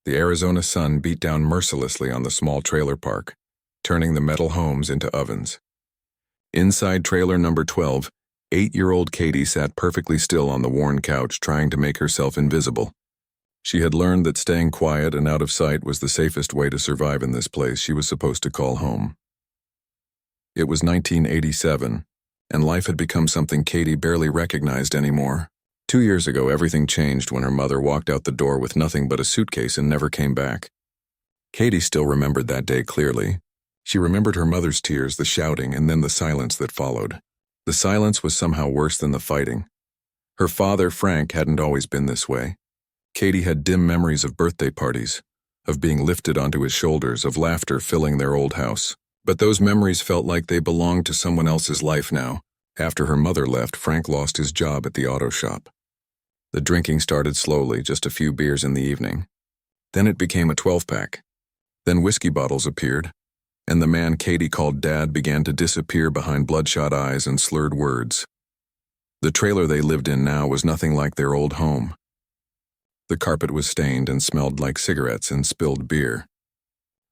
The Arizona sun beat down mercilessly on the small trailer park, turning the metal homes into ovens. Inside trailer number 12, 8-year-old Katie sat perfectly still on the worn couch trying to make herself invisible. She had learned that staying quiet and out of sight was the safest way to survive in this place she was supposed to call home. It was 1987, and life had become something Katie barely recognized anymore. 2 years ago, everything changed when her mother walked out the door with nothing but a suitcase and never came back. Katie still remembered that day clearly. She remembered her mother's tears, the shouting, and then the silence that followed. The silence was somehow worse than the fighting. Her father, Frank, hadn't always been this way. Katie had dim memories of birthday parties, of being lifted onto his shoulders, of laughter filling their old house. But those memories felt like they belonged to someone else's life now. After her mother left, Frank lost his job at the auto shop. The drinking started slowly, just a few beers in the evening. Then it became a 12-pack. Then whiskey bottles appeared, and the man Katie called Dad began to disappear behind bloodshot eyes and slurred words. The trailer they lived in now was nothing like their old home. The carpet was stained and smelled like cigarettes and spilled beer.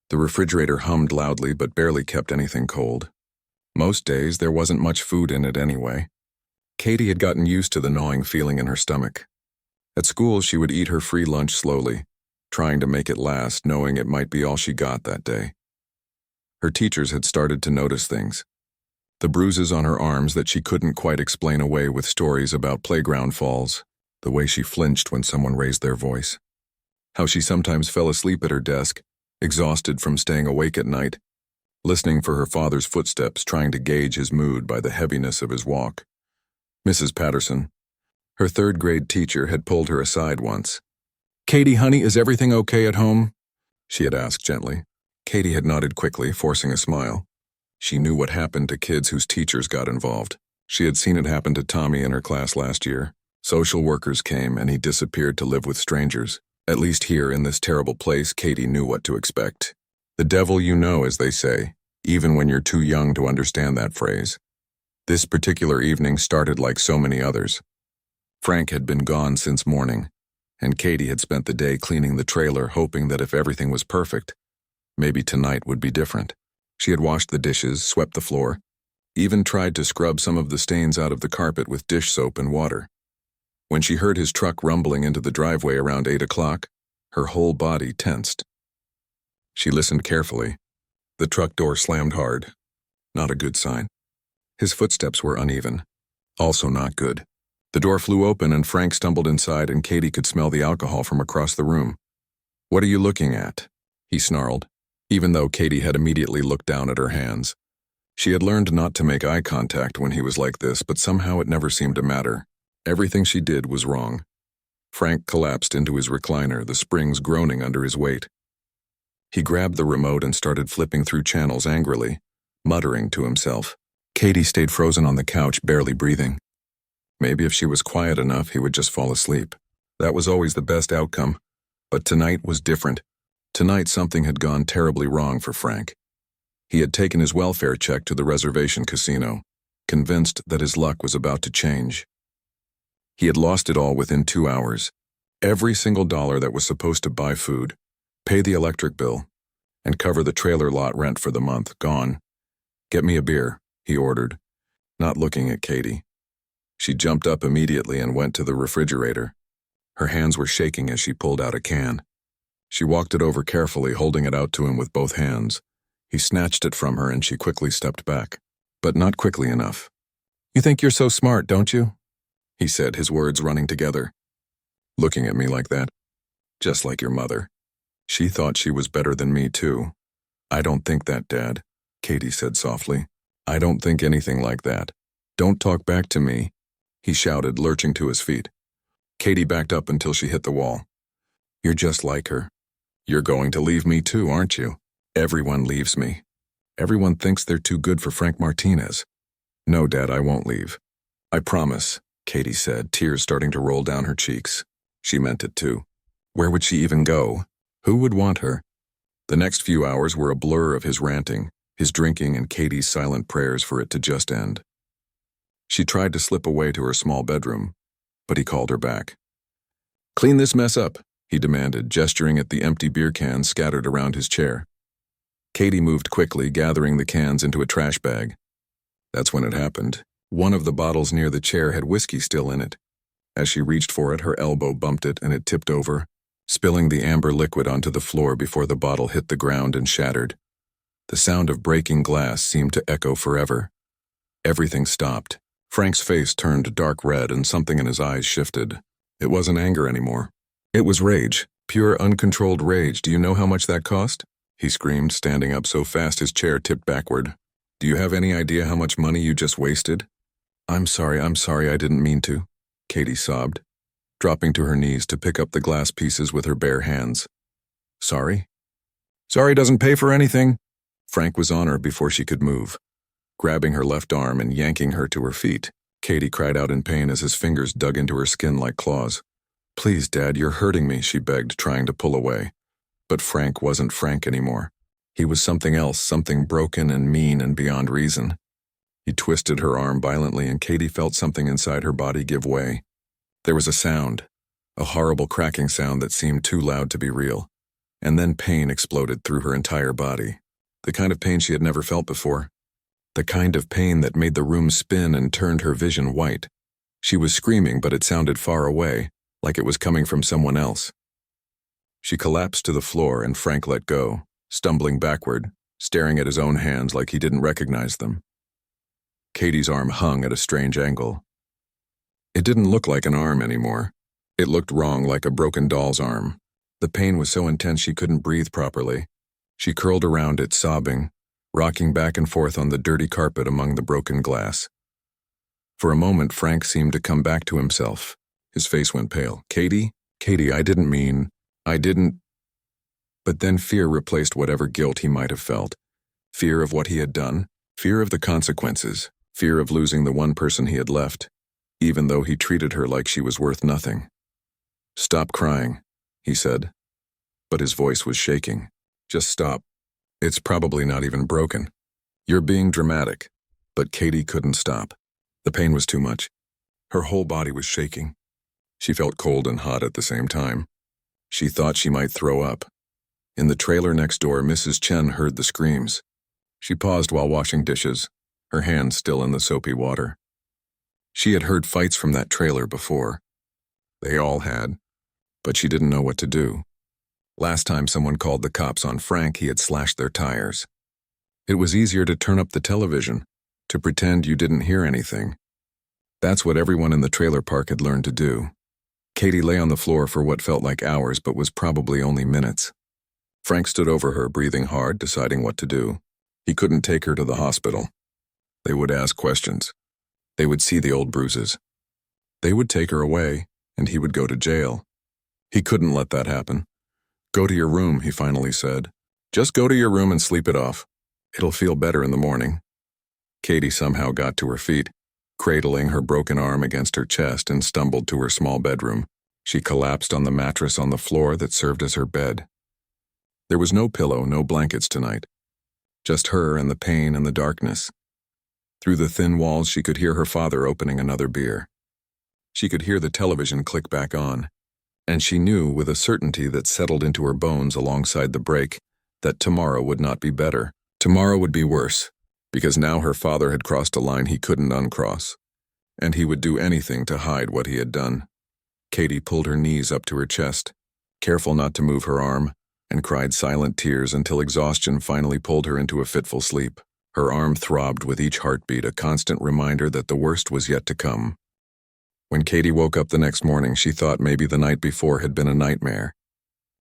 The refrigerator hummed loudly but barely kept anything cold. Most days, there wasn't much food in it anyway. Katie had gotten used to the gnawing feeling in her stomach. At school, she would eat her free lunch slowly, trying to make it last, knowing it might be all she got that day. Her teachers had started to notice things. The bruises on her arms that she couldn't quite explain away with stories about playground falls, the way she flinched when someone raised their voice, how she sometimes fell asleep at her desk, exhausted from staying awake at night, listening for her father's footsteps, trying to gauge his mood by the heaviness of his walk. Mrs. Patterson, her third-grade teacher, had pulled her aside once. "Katie, honey, is everything okay at home?" she had asked gently. Katie had nodded quickly, forcing a smile. She knew what happened to kids whose teachers got involved. She had seen it happen to Tommy in her class last year. Social workers came, and he disappeared to live with strangers. At least here, in this terrible place, Katie knew what to expect. The devil you know, as they say, even when you're too young to understand that phrase. This particular evening started like so many others. Frank had been gone since morning, and Katie had spent the day cleaning the trailer, hoping that if everything was perfect, maybe tonight would be different. She had washed the dishes, swept the floor, even tried to scrub some of the stains out of the carpet with dish soap and water. When she heard his truck rumbling into the driveway around 8 o'clock, her whole body tensed. She listened carefully. The truck door slammed hard. Not a good sign. His footsteps were uneven. Also not good. The door flew open and Frank stumbled inside, and Katie could smell the alcohol from across the room. "What are you looking at?" he snarled, even though Katie had immediately looked down at her hands. She had learned not to make eye contact when he was like this, but somehow it never seemed to matter. Everything she did was wrong. Frank collapsed into his recliner, the springs groaning under his weight. He grabbed the remote and started flipping through channels angrily, muttering to himself. Katie stayed frozen on the couch, barely breathing. Maybe if she was quiet enough, he would just fall asleep. That was always the best outcome. But tonight was different. Tonight something had gone terribly wrong for Frank. He had taken his welfare check to the reservation casino, convinced that his luck was about to change. He had lost it all within 2 hours. Every single dollar that was supposed to buy food, pay the electric bill, and cover the trailer lot rent for the month, gone. "Get me a beer," he ordered, not looking at Katie. She jumped up immediately and went to the refrigerator. Her hands were shaking as she pulled out a can. She walked it over carefully, holding it out to him with both hands. He snatched it from her and she quickly stepped back, but not quickly enough. "You think you're so smart, don't you?" he said, his words running together. "Looking at me like that? Just like your mother. She thought she was better than me, too." "I don't think that, Dad," Katie said softly. "I don't think anything like that. Don't talk back to me," he shouted, lurching to his feet. Katie backed up until she hit the wall. "You're just like her. You're going to leave me too, aren't you?" "Everyone leaves me. Everyone thinks they're too good for Frank Martinez." "No, Dad, I won't leave. I promise," Katie said, tears starting to roll down her cheeks. She meant it too. Where would she even go? Who would want her? The next few hours were a blur of his ranting, his drinking, and Katie's silent prayers for it to just end. She tried to slip away to her small bedroom, but he called her back. "Clean this mess up," he demanded, gesturing at the empty beer cans scattered around his chair. Katie moved quickly, gathering the cans into a trash bag. That's when it happened. One of the bottles near the chair had whiskey still in it. As she reached for it, her elbow bumped it and it tipped over, spilling the amber liquid onto the floor before the bottle hit the ground and shattered. The sound of breaking glass seemed to echo forever. Everything stopped. Frank's face turned dark red and something in his eyes shifted. It wasn't anger anymore. It was rage. Pure, uncontrolled rage. Do you know how much that cost? He screamed, standing up so fast his chair tipped backward. Do you have any idea how much money you just wasted? I'm sorry, I didn't mean to, Katie sobbed, dropping to her knees to pick up the glass pieces with her bare hands. Sorry? Sorry doesn't pay for anything. Frank was on her before she could move, grabbing her left arm and yanking her to her feet. Katie cried out in pain as his fingers dug into her skin like claws. Please, Dad, you're hurting me, she begged, trying to pull away. But Frank wasn't Frank anymore. He was something else, something broken and mean and beyond reason. He twisted her arm violently and Katie felt something inside her body give way. There was a sound, a horrible cracking sound that seemed too loud to be real. And then pain exploded through her entire body. The kind of pain she had never felt before. The kind of pain that made the room spin and turned her vision white. She was screaming, but it sounded far away, like it was coming from someone else. She collapsed to the floor and Frank let go, stumbling backward, staring at his own hands like he didn't recognize them. Katie's arm hung at a strange angle. It didn't look like an arm anymore. It looked wrong, like a broken doll's arm. The pain was so intense she couldn't breathe properly. She curled around it, sobbing, rocking back and forth on the dirty carpet among the broken glass. For a moment, Frank seemed to come back to himself. His face went pale. Katie, I didn't mean... But then fear replaced whatever guilt he might have felt. Fear of what he had done, fear of the consequences, fear of losing the one person he had left, even though he treated her like she was worth nothing. Stop crying, he said, but his voice was shaking. Just stop. It's probably not even broken. You're being dramatic. But Katie couldn't stop. The pain was too much. Her whole body was shaking. She felt cold and hot at the same time. She thought she might throw up. In the trailer next door, Mrs. Chen heard the screams. She paused while washing dishes, her hands still in the soapy water. She had heard fights from that trailer before. They all had, but she didn't know what to do. Last time someone called the cops on Frank, he had slashed their tires. It was easier to turn up the television, to pretend you didn't hear anything. That's what everyone in the trailer park had learned to do. Katie lay on the floor for what felt like hours but was probably only minutes. Frank stood over her, breathing hard, deciding what to do. He couldn't take her to the hospital. They would ask questions. They would see the old bruises. They would take her away, and he would go to jail. He couldn't let that happen. Go to your room, he finally said. Just go to your room and sleep it off. It'll feel better in the morning. Katie somehow got to her feet, cradling her broken arm against her chest, and stumbled to her small bedroom. She collapsed on the mattress on the floor that served as her bed. There was no pillow, no blankets tonight. Just her and the pain and the darkness. Through the thin walls, she could hear her father opening another beer. She could hear the television click back on, and she knew with a certainty that settled into her bones alongside the break that tomorrow would not be better. Tomorrow would be worse, because now her father had crossed a line he couldn't uncross, and he would do anything to hide what he had done. Katie pulled her knees up to her chest, careful not to move her arm, and cried silent tears until exhaustion finally pulled her into a fitful sleep. Her arm throbbed with each heartbeat, a constant reminder that the worst was yet to come. When Katie woke up the next morning, she thought maybe the night before had been a nightmare.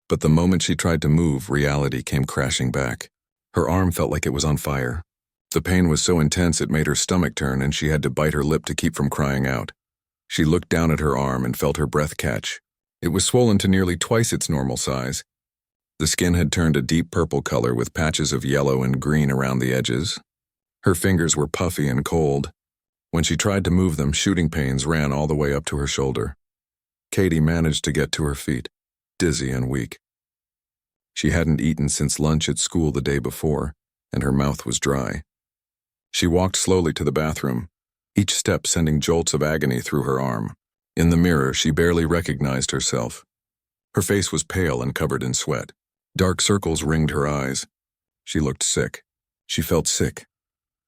But the moment she tried to move, reality came crashing back. Her arm felt like it was on fire. The pain was so intense it made her stomach turn, and she had to bite her lip to keep from crying out. She looked down at her arm and felt her breath catch. It was swollen to nearly twice its normal size. The skin had turned a deep purple color with patches of yellow and green around the edges. Her fingers were puffy and cold. When she tried to move them, shooting pains ran all the way up to her shoulder. Katie managed to get to her feet, dizzy and weak. She hadn't eaten since lunch at school the day before, and her mouth was dry. She walked slowly to the bathroom, each step sending jolts of agony through her arm. In the mirror, she barely recognized herself. Her face was pale and covered in sweat. Dark circles ringed her eyes. She looked sick. She felt sick.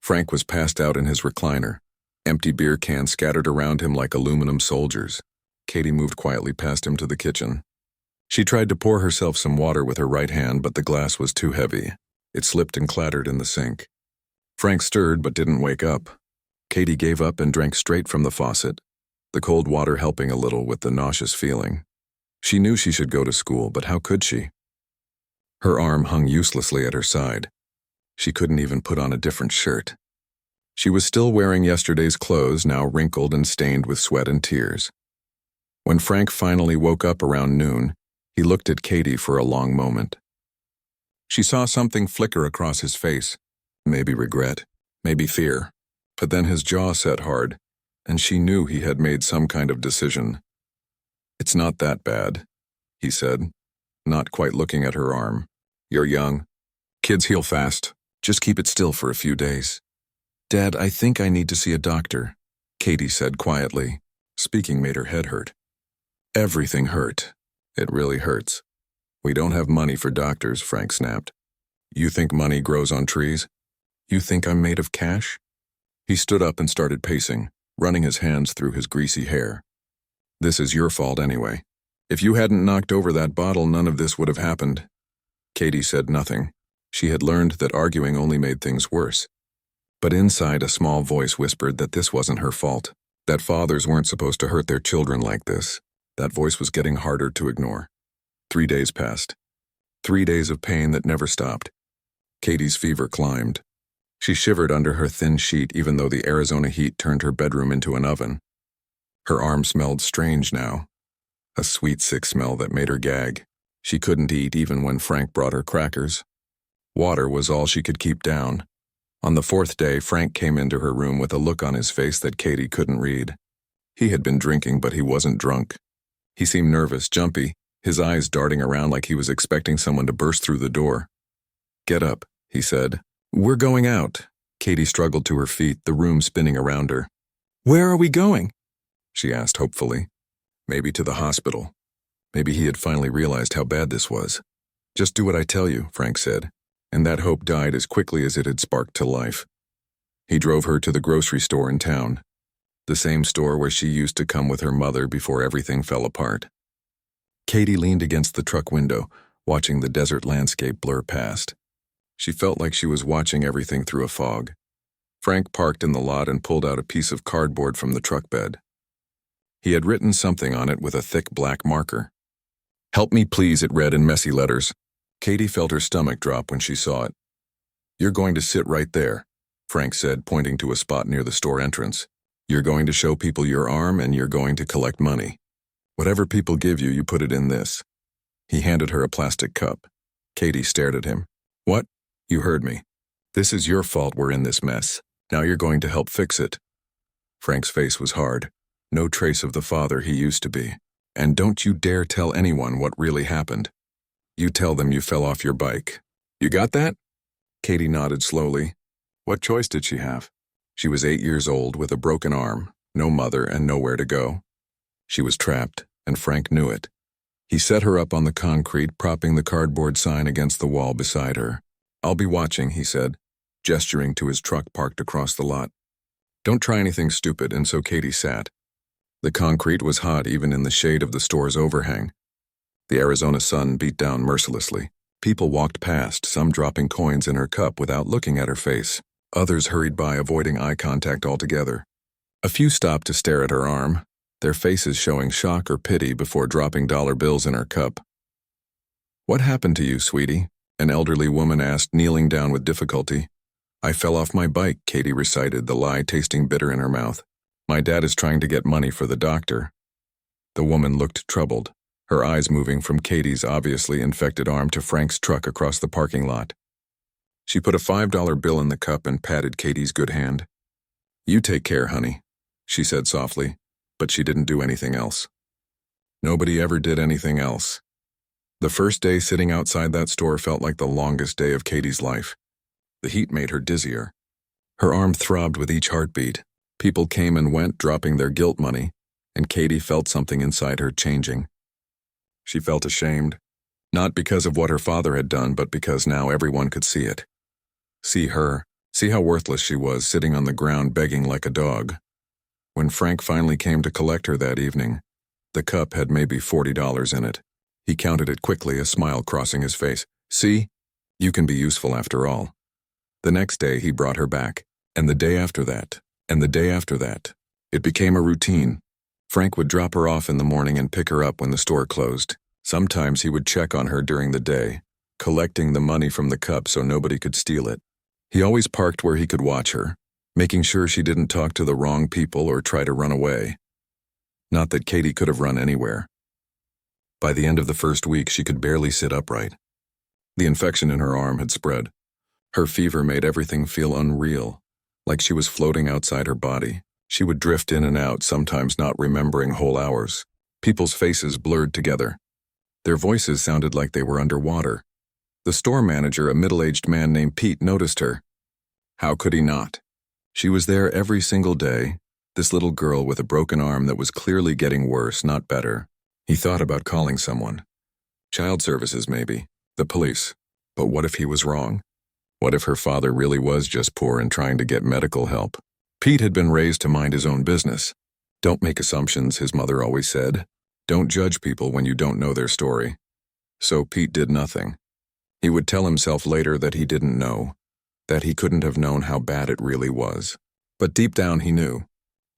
Frank was passed out in his recliner, empty beer cans scattered around him like aluminum soldiers. Katie moved quietly past him to the kitchen. She tried to pour herself some water with her right hand, but the glass was too heavy. It slipped and clattered in the sink. Frank stirred but didn't wake up. Katie gave up and drank straight from the faucet, the cold water helping a little with the nauseous feeling. She knew she should go to school, but how could she? Her arm hung uselessly at her side. She couldn't even put on a different shirt. She was still wearing yesterday's clothes, now wrinkled and stained with sweat and tears. When Frank finally woke up around noon, he looked at Katie for a long moment. She saw something flicker across his face, maybe regret, maybe fear, but then his jaw set hard, and she knew he had made some kind of decision. "It's not that bad," he said, not quite looking at her arm. "You're young. Kids heal fast. Just keep it still for a few days." "Dad, I think I need to see a doctor," Katie said quietly. Speaking made her head hurt. Everything hurt. It really hurts. "We don't have money for doctors," Frank snapped. "You think money grows on trees? You think I'm made of cash?" He stood up and started pacing, running his hands through his greasy hair. "This is your fault anyway. If you hadn't knocked over that bottle, none of this would have happened." Katie said nothing. She had learned that arguing only made things worse. But inside, a small voice whispered that this wasn't her fault, that fathers weren't supposed to hurt their children like this. That voice was getting harder to ignore. 3 days passed. 3 days of pain that never stopped. Katie's fever climbed. She shivered under her thin sheet even though the Arizona heat turned her bedroom into an oven. Her arm smelled strange now. A sweet, sick smell that made her gag. She couldn't eat even when Frank brought her crackers. Water was all she could keep down. On the 4th day, Frank came into her room with a look on his face that Katie couldn't read. He had been drinking, but he wasn't drunk. He seemed nervous, jumpy, his eyes darting around like he was expecting someone to burst through the door. "Get up," he said. "We're going out." Katie struggled to her feet, the room spinning around her. "Where are we going?" she asked hopefully. Maybe to the hospital. Maybe he had finally realized how bad this was. "Just do what I tell you," Frank said, and that hope died as quickly as it had sparked to life. He drove her to the grocery store in town, the same store where she used to come with her mother before everything fell apart. Katie leaned against the truck window, watching the desert landscape blur past. She felt like she was watching everything through a fog. Frank parked in the lot and pulled out a piece of cardboard from the truck bed. He had written something on it with a thick black marker. "Help me please," it read in messy letters. Katie felt her stomach drop when she saw it. "You're going to sit right there," Frank said, pointing to a spot near the store entrance. "You're going to show people your arm and you're going to collect money. Whatever people give you, you put it in this." He handed her a plastic cup. Katie stared at him. "What? You heard me. This is your fault we're in this mess. Now you're going to help fix it." Frank's face was hard. No trace of the father he used to be. "And don't you dare tell anyone what really happened. You tell them you fell off your bike. You got that?" Katie nodded slowly. What choice did she have? She was 8 years old with a broken arm, no mother and nowhere to go. She was trapped, and Frank knew it. He set her up on the concrete, propping the cardboard sign against the wall beside her. "I'll be watching," he said, gesturing to his truck parked across the lot. "Don't try anything stupid," and so Katie sat. The concrete was hot even in the shade of the store's overhang. The Arizona sun beat down mercilessly. People walked past, some dropping coins in her cup without looking at her face. Others hurried by, avoiding eye contact altogether. A few stopped to stare at her arm, their faces showing shock or pity before dropping dollar bills in her cup. "What happened to you, sweetie?" an elderly woman asked, kneeling down with difficulty. "I fell off my bike," Katie recited, the lie tasting bitter in her mouth. "My dad is trying to get money for the doctor." The woman looked troubled, her eyes moving from Katie's obviously infected arm to Frank's truck across the parking lot. She put a $5 bill in the cup and patted Katie's good hand. "You take care, honey," she said softly, but she didn't do anything else. Nobody ever did anything else. The first day sitting outside that store felt like the longest day of Katie's life. The heat made her dizzier. Her arm throbbed with each heartbeat. People came and went, dropping their guilt money, and Katie felt something inside her changing. She felt ashamed, not because of what her father had done, but because now everyone could see it. See her, see how worthless she was, sitting on the ground begging like a dog. When Frank finally came to collect her that evening, the cup had maybe $40 in it. He counted it quickly, a smile crossing his face. See? You can be useful after all. The next day he brought her back, and the day after that, and the day after that. It became a routine. Frank would drop her off in the morning and pick her up when the store closed. Sometimes he would check on her during the day, collecting the money from the cup so nobody could steal it. He always parked where he could watch her, making sure she didn't talk to the wrong people or try to run away. Not that Katie could have run anywhere. By the end of the first week, she could barely sit upright. The infection in her arm had spread. Her fever made everything feel unreal, like she was floating outside her body. She would drift in and out, sometimes not remembering whole hours. People's faces blurred together. Their voices sounded like they were underwater. The store manager, a middle-aged man named Pete, noticed her. How could he not? She was there every single day, this little girl with a broken arm that was clearly getting worse, not better. He thought about calling someone. Child services, maybe. The police. But what if he was wrong? What if her father really was just poor and trying to get medical help? Pete had been raised to mind his own business. Don't make assumptions, his mother always said. Don't judge people when you don't know their story. So Pete did nothing. He would tell himself later that he didn't know, that he couldn't have known how bad it really was. But deep down he knew.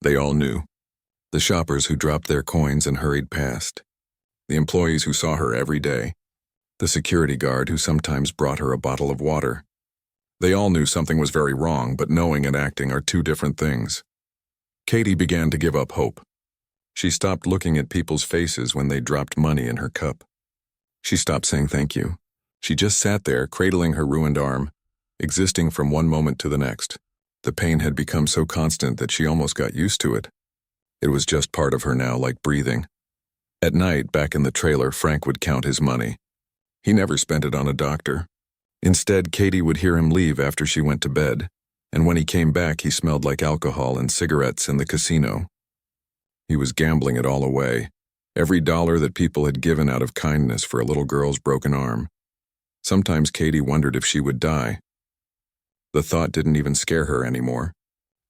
They all knew. The shoppers who dropped their coins and hurried past. The employees who saw her every day. The security guard who sometimes brought her a bottle of water. They all knew something was very wrong, but knowing and acting are two different things. Katie began to give up hope. She stopped looking at people's faces when they dropped money in her cup. She stopped saying thank you. She just sat there, cradling her ruined arm, existing from one moment to the next. The pain had become so constant that she almost got used to it. It was just part of her now, like breathing. At night, back in the trailer, Frank would count his money. He never spent it on a doctor. Instead, Katie would hear him leave after she went to bed, and when he came back, he smelled like alcohol and cigarettes in the casino. He was gambling it all away, every dollar that people had given out of kindness for a little girl's broken arm. Sometimes Katie wondered if she would die. The thought didn't even scare her anymore.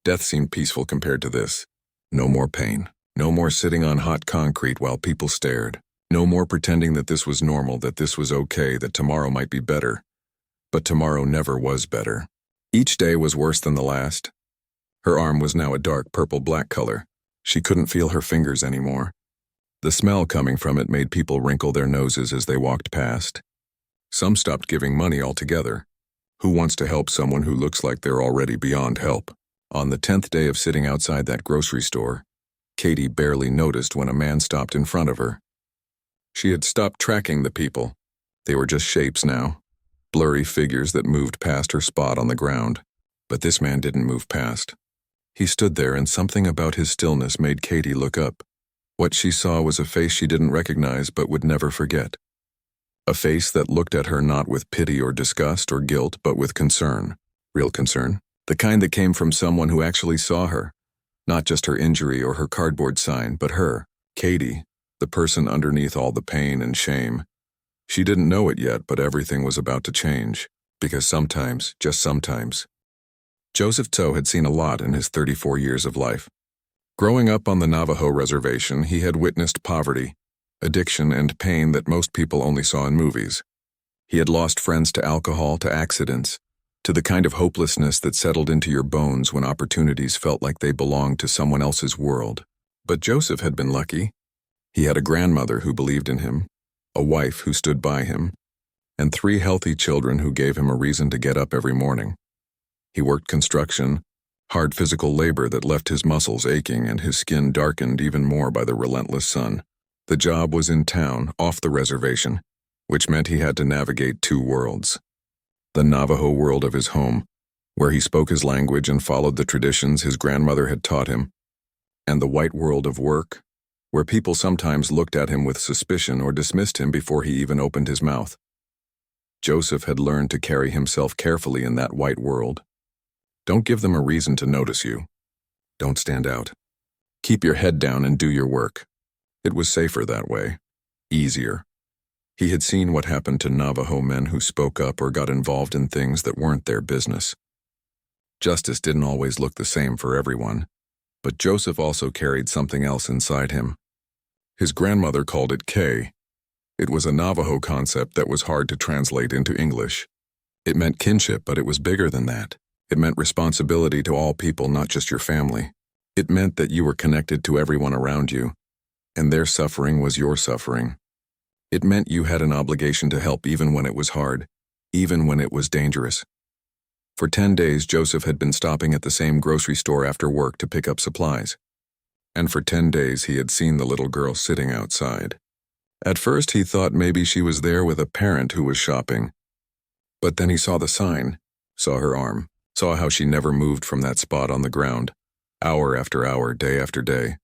Death seemed peaceful compared to this. No more pain. No more sitting on hot concrete while people stared. No more pretending that this was normal, that this was okay, that tomorrow might be better. But tomorrow never was better. Each day was worse than the last. Her arm was now a dark purple-black color. She couldn't feel her fingers anymore. The smell coming from it made people wrinkle their noses as they walked past. Some stopped giving money altogether. Who wants to help someone who looks like they're already beyond help? On the 10th day of sitting outside that grocery store, Katie barely noticed when a man stopped in front of her. She had stopped tracking the people. They were just shapes now, blurry figures that moved past her spot on the ground. But this man didn't move past. He stood there, and something about his stillness made Katie look up. What she saw was a face she didn't recognize but would never forget. A face that looked at her not with pity or disgust or guilt, but with concern. Real concern. The kind that came from someone who actually saw her. Not just her injury or her cardboard sign, but her, Katie, the person underneath all the pain and shame. She didn't know it yet, but everything was about to change. Because sometimes, just sometimes. Joseph Toe had seen a lot in his 34 years of life. Growing up on the Navajo reservation, he had witnessed poverty, addiction, and pain that most people only saw in movies. He had lost friends to alcohol, to accidents, to the kind of hopelessness that settled into your bones when opportunities felt like they belonged to someone else's world. But Joseph had been lucky. He had a grandmother who believed in him, a wife who stood by him, and 3 healthy children who gave him a reason to get up every morning. He worked construction, hard physical labor that left his muscles aching and his skin darkened even more by the relentless sun. The job was in town, off the reservation, which meant he had to navigate 2 worlds. The Navajo world of his home, where he spoke his language and followed the traditions his grandmother had taught him, and the white world of work, where people sometimes looked at him with suspicion or dismissed him before he even opened his mouth. Joseph had learned to carry himself carefully in that white world. Don't give them a reason to notice you. Don't stand out. Keep your head down and do your work. It was safer that way. Easier. He had seen what happened to Navajo men who spoke up or got involved in things that weren't their business. Justice didn't always look the same for everyone, but Joseph also carried something else inside him. His grandmother called it K. It was a Navajo concept that was hard to translate into English. It meant kinship, but it was bigger than that. It meant responsibility to all people, not just your family. It meant that you were connected to everyone around you, and their suffering was your suffering. It meant you had an obligation to help even when it was hard, even when it was dangerous. For 10 days, Joseph had been stopping at the same grocery store after work to pick up supplies. And for 10 days, he had seen the little girl sitting outside. At first, he thought maybe she was there with a parent who was shopping. But then he saw the sign, saw her arm, saw how she never moved from that spot on the ground, hour after hour, day after day.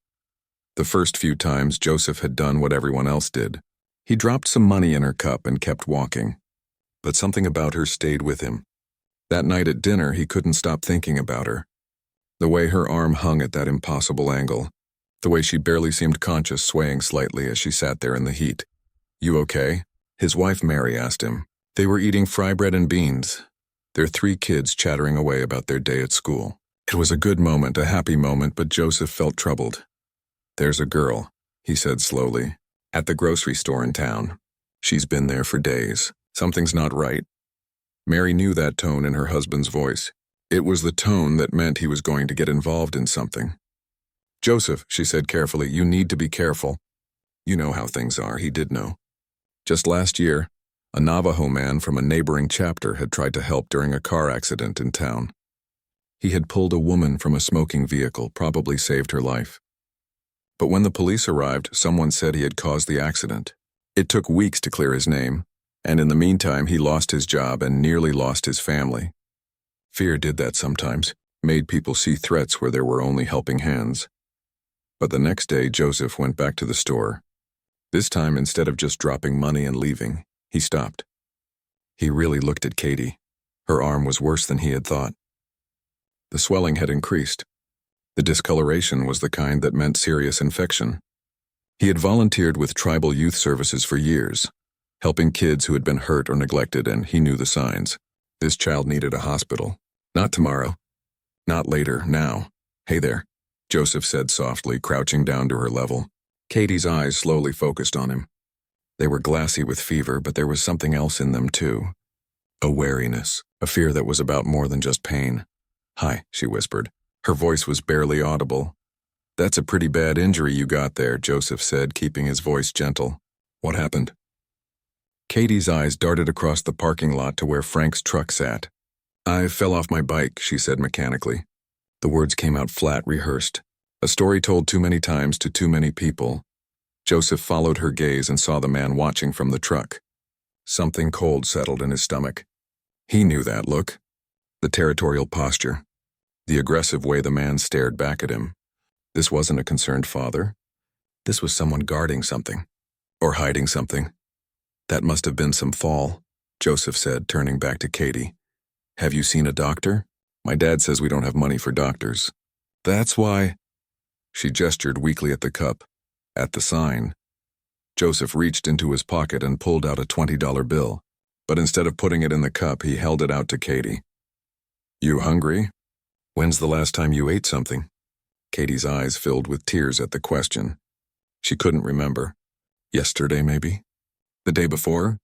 The first few times, Joseph had done what everyone else did. He dropped some money in her cup and kept walking. But something about her stayed with him. That night at dinner, he couldn't stop thinking about her. The way her arm hung at that impossible angle. The way she barely seemed conscious, swaying slightly as she sat there in the heat. "You okay?" His wife Mary asked him. They were eating fry bread and beans, their 3 kids chattering away about their day at school. It was a good moment, a happy moment, but Joseph felt troubled. "There's a girl," he said slowly, "at the grocery store in town. She's been there for days. Something's not right." Mary knew that tone in her husband's voice. It was the tone that meant he was going to get involved in something. "Joseph," she said carefully, "you need to be careful. You know how things are," he did know. Just last year, a Navajo man from a neighboring chapter had tried to help during a car accident in town. He had pulled a woman from a smoking vehicle, probably saved her life. But when the police arrived, someone said he had caused the accident. It took weeks to clear his name, and in the meantime he lost his job and nearly lost his family. Fear did that sometimes, made people see threats where there were only helping hands. But the next day, Joseph went back to the store. This time, instead of just dropping money and leaving, he stopped. He really looked at Katie. Her arm was worse than he had thought. The swelling had increased. The discoloration was the kind that meant serious infection. He had volunteered with tribal youth services for years, helping kids who had been hurt or neglected, and he knew the signs. This child needed a hospital. Not tomorrow. Not later, now. "Hey there," Joseph said softly, crouching down to her level. Katie's eyes slowly focused on him. They were glassy with fever, but there was something else in them too. A wariness, a fear that was about more than just pain. "Hi," she whispered. Her voice was barely audible. "That's a pretty bad injury you got there," Joseph said, keeping his voice gentle. "What happened?" Katie's eyes darted across the parking lot to where Frank's truck sat. "I fell off my bike," she said mechanically. The words came out flat, rehearsed. A story told too many times to too many people. Joseph followed her gaze and saw the man watching from the truck. Something cold settled in his stomach. He knew that look. The territorial posture. The aggressive way the man stared back at him. This wasn't a concerned father. This was someone guarding something. Or hiding something. "That must have been some fall," Joseph said, turning back to Katie. "Have you seen a doctor? My dad says we don't have money for doctors." "That's why—" She gestured weakly at the cup, at the sign. Joseph reached into his pocket and pulled out a $20 bill, but instead of putting it in the cup, he held it out to Katie. "You hungry? When's the last time you ate something?" Katie's eyes filled with tears at the question. She couldn't remember. Yesterday, maybe? The day before?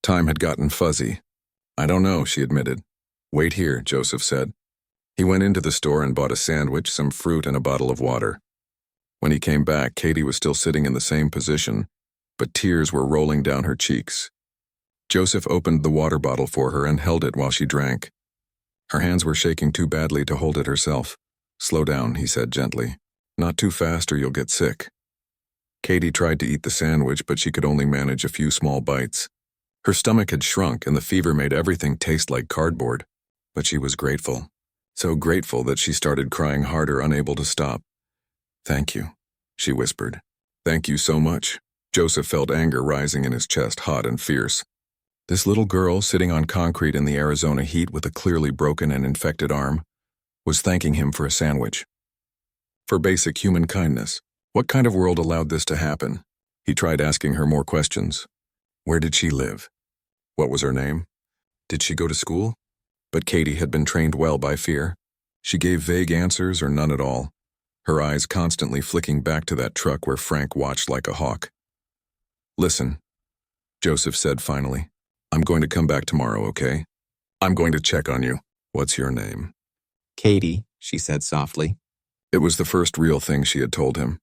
Time had gotten fuzzy. "I don't know," she admitted. "Wait here," Joseph said. He went into the store and bought a sandwich, some fruit, and a bottle of water. When he came back, Katie was still sitting in the same position, but tears were rolling down her cheeks. Joseph opened the water bottle for her and held it while she drank. Her hands were shaking too badly to hold it herself. "Slow down," he said gently. "Not too fast or you'll get sick." Katie tried to eat the sandwich, but she could only manage a few small bites. Her stomach had shrunk and the fever made everything taste like cardboard. But she was grateful. So grateful that she started crying harder, unable to stop. "Thank you," she whispered. "Thank you so much." Joseph felt anger rising in his chest, hot and fierce. This little girl, sitting on concrete in the Arizona heat with a clearly broken and infected arm, was thanking him for a sandwich. For basic human kindness. What kind of world allowed this to happen? He tried asking her more questions. Where did she live? What was her name? Did she go to school? But Katie had been trained well by fear. She gave vague answers or none at all, her eyes constantly flicking back to that truck where Frank watched like a hawk. Listen, Joseph said finally. I'm going to come back tomorrow, okay? I'm going to check on you. What's your name? Katie, she said softly. It was the first real thing she had told him.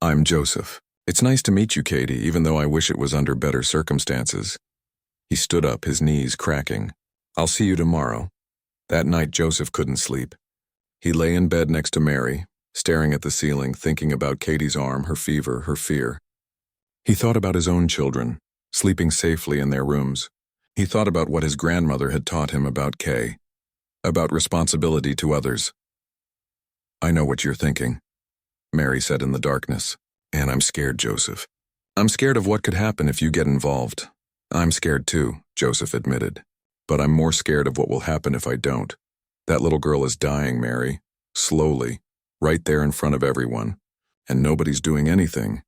I'm Joseph. It's nice to meet you, Katie, even though I wish it was under better circumstances. He stood up, his knees cracking. I'll see you tomorrow. That night, Joseph couldn't sleep. He lay in bed next to Mary, staring at the ceiling, thinking about Katie's arm, her fever, her fear. He thought about his own children, sleeping safely in their rooms. He thought about what his grandmother had taught him about Kay, about responsibility to others. I know what you're thinking, Mary said in the darkness. And I'm scared, Joseph. I'm scared of what could happen if you get involved. I'm scared too, Joseph admitted. But I'm more scared of what will happen if I don't. That little girl is dying, Mary. Slowly, right there in front of everyone. And nobody's doing anything.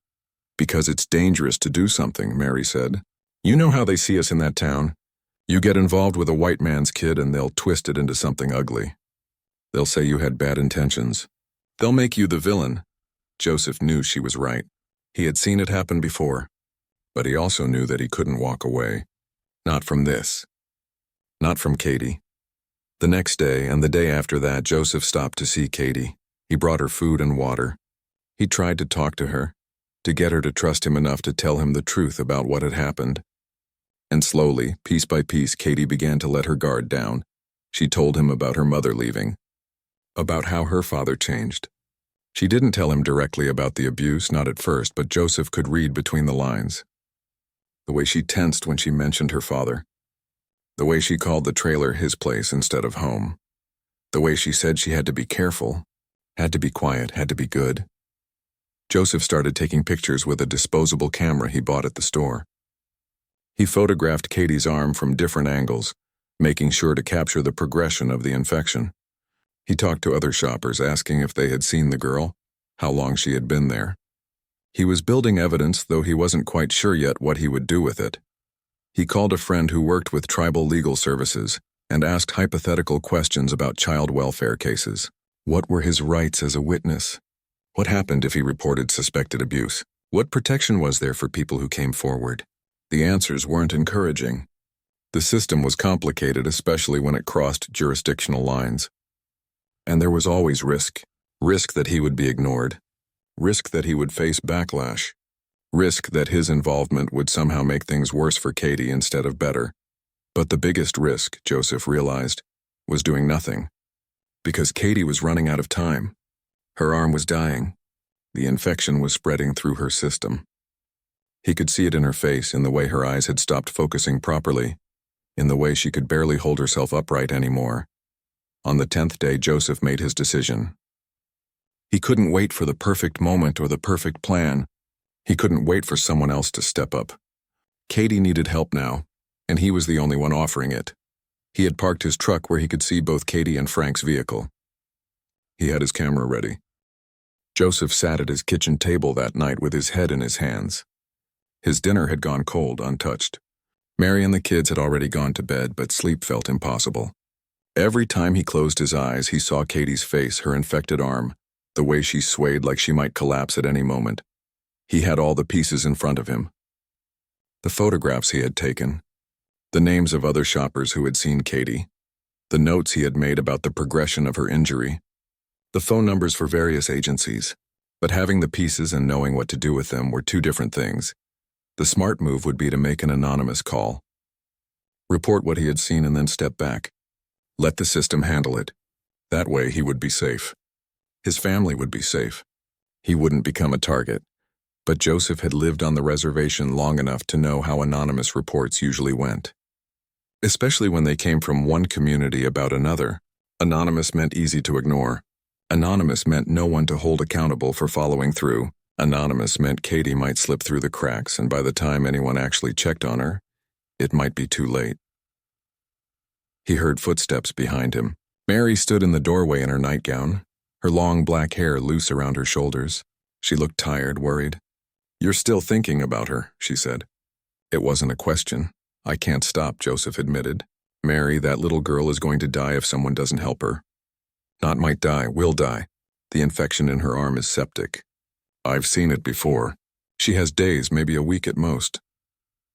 Because it's dangerous to do something, Mary said. You know how they see us in that town. You get involved with a white man's kid and they'll twist it into something ugly. They'll say you had bad intentions. They'll make you the villain. Joseph knew she was right. He had seen it happen before. But he also knew that he couldn't walk away. Not from this. Not from Katie. The next day and the day after that, Joseph stopped to see Katie. He brought her food and water. He tried to talk to her, to get her to trust him enough to tell him the truth about what had happened. And slowly, piece by piece, Katie began to let her guard down. She told him about her mother leaving, about how her father changed. She didn't tell him directly about the abuse, not at first, but Joseph could read between the lines. The way she tensed when she mentioned her father. The way she called the trailer his place instead of home. The way she said she had to be careful, had to be quiet, had to be good. Joseph started taking pictures with a disposable camera he bought at the store. He photographed Katie's arm from different angles, making sure to capture the progression of the infection. He talked to other shoppers, asking if they had seen the girl, how long she had been there. He was building evidence, though he wasn't quite sure yet what he would do with it. He called a friend who worked with tribal legal services and asked hypothetical questions about child welfare cases. What were his rights as a witness? What happened if he reported suspected abuse? What protection was there for people who came forward? The answers weren't encouraging. The system was complicated, especially when it crossed jurisdictional lines. And there was always risk. Risk that he would be ignored. Risk that he would face backlash. Risk that his involvement would somehow make things worse for Katie instead of better. But the biggest risk, Joseph realized, was doing nothing. Because Katie was running out of time. Her arm was dying. The infection was spreading through her system. He could see it in her face, in the way her eyes had stopped focusing properly, in the way she could barely hold herself upright anymore. On the 10th day, Joseph made his decision. He couldn't wait for the perfect moment or the perfect plan. He couldn't wait for someone else to step up. Katie needed help now, and he was the only one offering it. He had parked his truck where he could see both Katie and Frank's vehicle. He had his camera ready. Joseph sat at his kitchen table that night with his head in his hands. His dinner had gone cold, untouched. Mary and the kids had already gone to bed, but sleep felt impossible. Every time he closed his eyes, he saw Katie's face, her infected arm, the way she swayed like she might collapse at any moment. He had all the pieces in front of him. The photographs he had taken, the names of other shoppers who had seen Katie, the notes he had made about the progression of her injury, the phone numbers for various agencies. But having the pieces and knowing what to do with them were two different things. The smart move would be to make an anonymous call. Report what he had seen and then step back. Let the system handle it. That way he would be safe. His family would be safe. He wouldn't become a target. But Joseph had lived on the reservation long enough to know how anonymous reports usually went. Especially when they came from one community about another. Anonymous meant easy to ignore. Anonymous meant no one to hold accountable for following through. Anonymous meant Katie might slip through the cracks, and by the time anyone actually checked on her, it might be too late. He heard footsteps behind him. Mary stood in the doorway in her nightgown, her long black hair loose around her shoulders. She looked tired, worried. "You're still thinking about her," she said. It wasn't a question. I can't stop, Joseph admitted. Mary, that little girl is going to die if someone doesn't help her. Not might die, will die. The infection in her arm is septic. I've seen it before. She has days, maybe a week at most.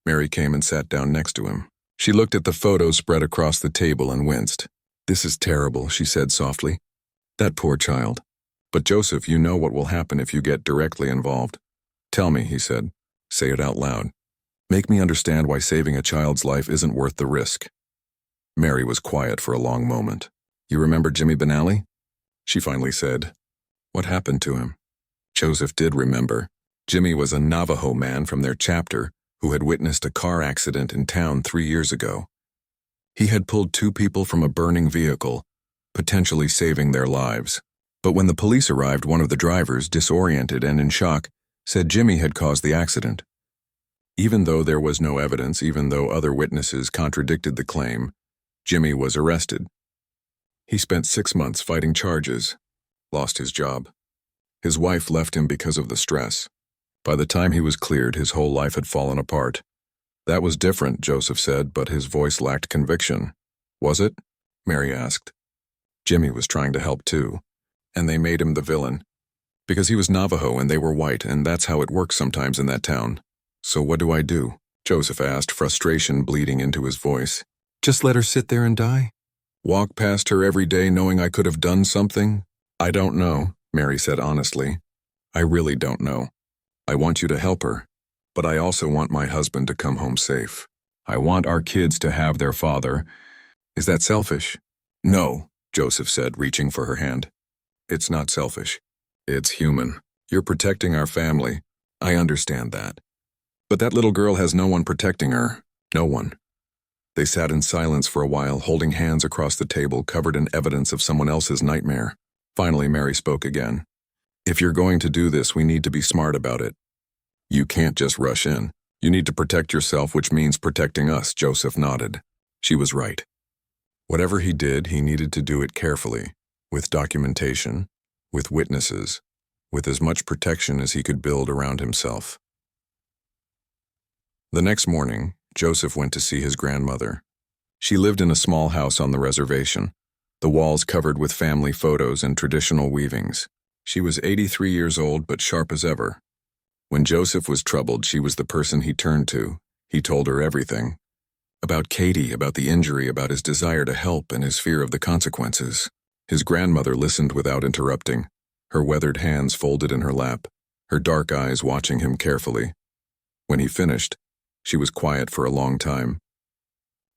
Mary came and sat down next to him. She looked at the photos spread across the table and winced. This is terrible, she said softly. That poor child. But Joseph, you know what will happen if you get directly involved. Tell me, he said. Say it out loud. Make me understand why saving a child's life isn't worth the risk. Mary was quiet for a long moment. You remember Jimmy Benally? She finally said. What happened to him? Joseph did remember. Jimmy was a Navajo man from their chapter who had witnessed a car accident in town 3 years ago. He had pulled 2 people from a burning vehicle, potentially saving their lives. But when the police arrived, one of the drivers, disoriented and in shock, said Jimmy had caused the accident. Even though there was no evidence, even though other witnesses contradicted the claim, Jimmy was arrested. He spent 6 months fighting charges, lost his job. His wife left him because of the stress. By the time he was cleared, his whole life had fallen apart. That was different, Joseph said, but his voice lacked conviction. Was it? Mary asked. Jimmy was trying to help too, and they made him the villain. Because he was Navajo and they were white, and that's how it works sometimes in that town. So what do I do? Joseph asked, frustration bleeding into his voice. Just let her sit there and die? Walk past her every day knowing I could have done something? I don't know, Mary said honestly. I really don't know. I want you to help her, but I also want my husband to come home safe. I want our kids to have their father. Is that selfish? No, Joseph said, reaching for her hand. It's not selfish. It's human. You're protecting our family. I understand that. But that little girl has no one protecting her. No one. They sat in silence for a while, holding hands across the table, covered in evidence of someone else's nightmare. Finally, Mary spoke again. If you're going to do this, we need to be smart about it. You can't just rush in. You need to protect yourself, which means protecting us, Joseph nodded. She was right. Whatever he did, he needed to do it carefully, with documentation, with witnesses, with as much protection as he could build around himself. The next morning, Joseph went to see his grandmother. She lived in a small house on the reservation, the walls covered with family photos and traditional weavings. She was 83 years old, but sharp as ever. When Joseph was troubled, she was the person he turned to. He told her everything. About Katie, about the injury, about his desire to help and his fear of the consequences. His grandmother listened without interrupting, her weathered hands folded in her lap, her dark eyes watching him carefully. When he finished, she was quiet for a long time.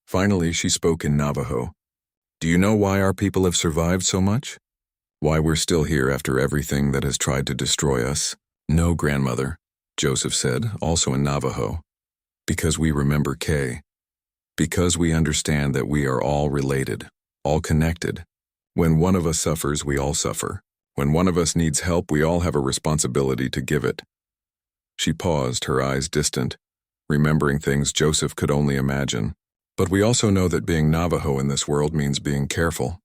Finally, she spoke in Navajo. Do you know why our people have survived so much? Why we're still here after everything that has tried to destroy us? No, grandmother, Joseph said, also in Navajo. Because we remember Kay. Because we understand that we are all related, all connected. When one of us suffers, we all suffer. When one of us needs help, we all have a responsibility to give it. She paused, her eyes distant, remembering things Joseph could only imagine. But we also know that being Navajo in this world means being careful.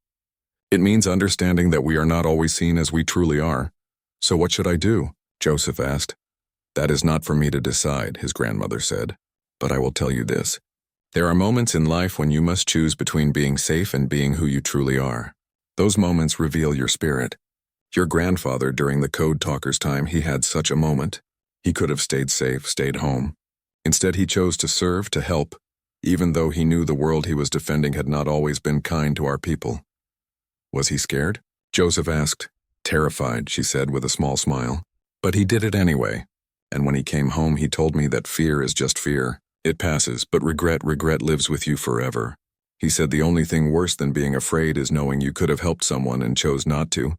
It means understanding that we are not always seen as we truly are. So what should I do? Joseph asked. That is not for me to decide, his grandmother said. But I will tell you this. There are moments in life when you must choose between being safe and being who you truly are. Those moments reveal your spirit. Your grandfather, during the Code Talkers' time, he had such a moment. He could have stayed safe, stayed home. Instead, he chose to serve, to help, even though he knew the world he was defending had not always been kind to our people. Was he scared? Joseph asked. Terrified, she said with a small smile. But he did it anyway. And when he came home, he told me that fear is just fear. It passes, but regret lives with you forever. He said the only thing worse than being afraid is knowing you could have helped someone and chose not to,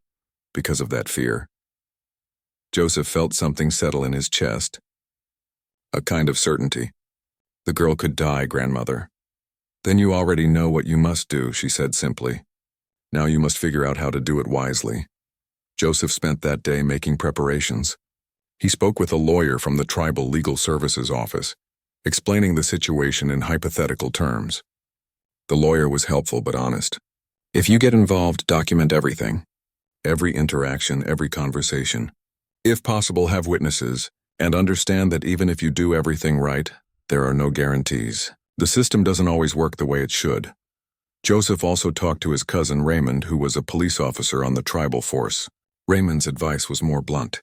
because of that fear. Joseph felt something settle in his chest. A kind of certainty. The girl could die, grandmother. Then you already know what you must do, she said simply. Now you must figure out how to do it wisely. Joseph spent that day making preparations. He spoke with a lawyer from the Tribal Legal Services Office, explaining the situation in hypothetical terms. The lawyer was helpful but honest. If you get involved, document everything. Every interaction, every conversation. If possible, have witnesses, and understand that even if you do everything right, There are no guarantees. The system doesn't always work the way it should. Joseph also talked to his cousin Raymond, who was a police officer on the tribal force. Raymond's advice was more blunt.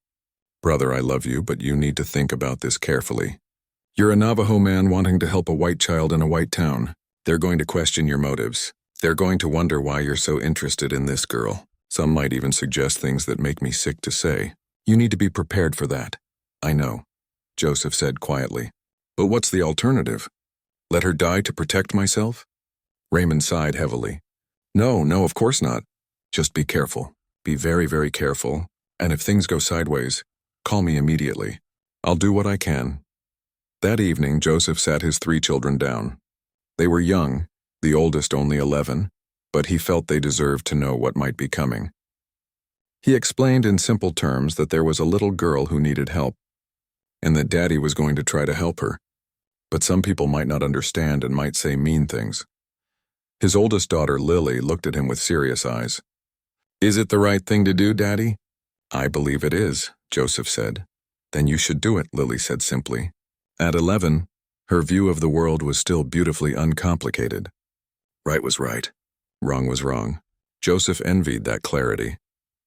Brother, I love you, but you need to think about this carefully. You're a Navajo man wanting to help a white child in a white town. They're going to question your motives. They're going to wonder why you're so interested in this girl. Some might even suggest things that make me sick to say. You need to be prepared for that. I know, Joseph said quietly. But what's the alternative? Let her die to protect myself? Raymond sighed heavily. No, of course not. Just be careful. Be very, very careful. And if things go sideways, call me immediately. I'll do what I can. That evening, Joseph sat his 3 children down. They were young, the oldest only 11, but he felt they deserved to know what might be coming. He explained in simple terms that there was a little girl who needed help, and that Daddy was going to try to help her. But some people might not understand and might say mean things. His oldest daughter, Lily, looked at him with serious eyes. Is it the right thing to do, Daddy? I believe it is, Joseph said. Then you should do it, Lily said simply. At 11, her view of the world was still beautifully uncomplicated. Right was right. Wrong was wrong. Joseph envied that clarity.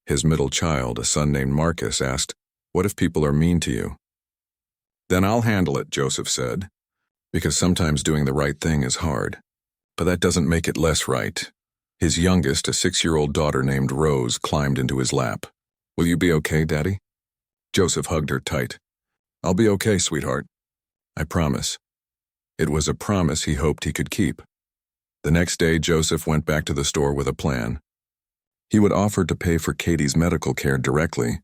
His middle child, a son named Marcus, asked, What if people are mean to you? Then I'll handle it, Joseph said, because sometimes doing the right thing is hard. But that doesn't make it less right. His youngest, a 6-year-old daughter named Rose, climbed into his lap. Will you be okay, Daddy? Joseph hugged her tight. I'll be okay, sweetheart. I promise. It was a promise he hoped he could keep. The next day, Joseph went back to the store with a plan. He would offer to pay for Katie's medical care directly.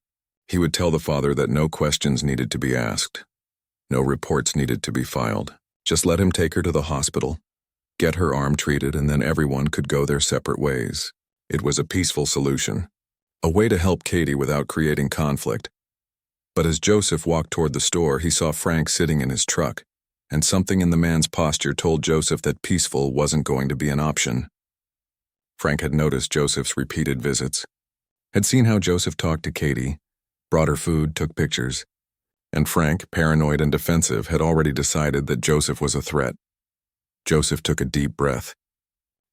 He would tell the father that no questions needed to be asked. No reports needed to be filed. Just let him take her to the hospital, get her arm treated, and then everyone could go their separate ways. It was a peaceful solution, a way to help Katie without creating conflict. But as Joseph walked toward the store, he saw Frank sitting in his truck, and something in the man's posture told Joseph that peaceful wasn't going to be an option. Frank had noticed Joseph's repeated visits, had seen how Joseph talked to Katie, brought her food, took pictures, and Frank, paranoid and defensive, had already decided that Joseph was a threat. Joseph took a deep breath.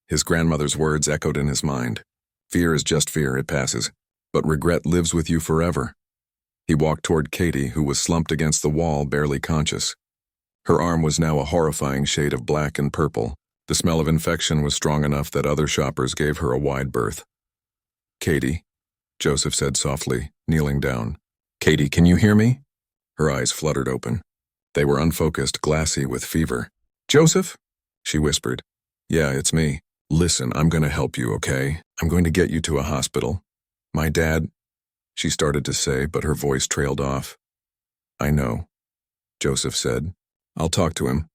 His grandmother's words echoed in his mind. Fear is just fear, it passes, but regret lives with you forever. He walked toward Katie, who was slumped against the wall, barely conscious. Her arm was now a horrifying shade of black and purple. The smell of infection was strong enough that other shoppers gave her a wide berth. Katie, Joseph said softly, kneeling down. Katie, can you hear me? Her eyes fluttered open. They were unfocused, glassy with fever. Joseph? She whispered. Yeah, it's me. Listen, I'm going to help you, okay? I'm going to get you to a hospital. My dad, she started to say, but her voice trailed off. I know, Joseph said. I'll talk to him.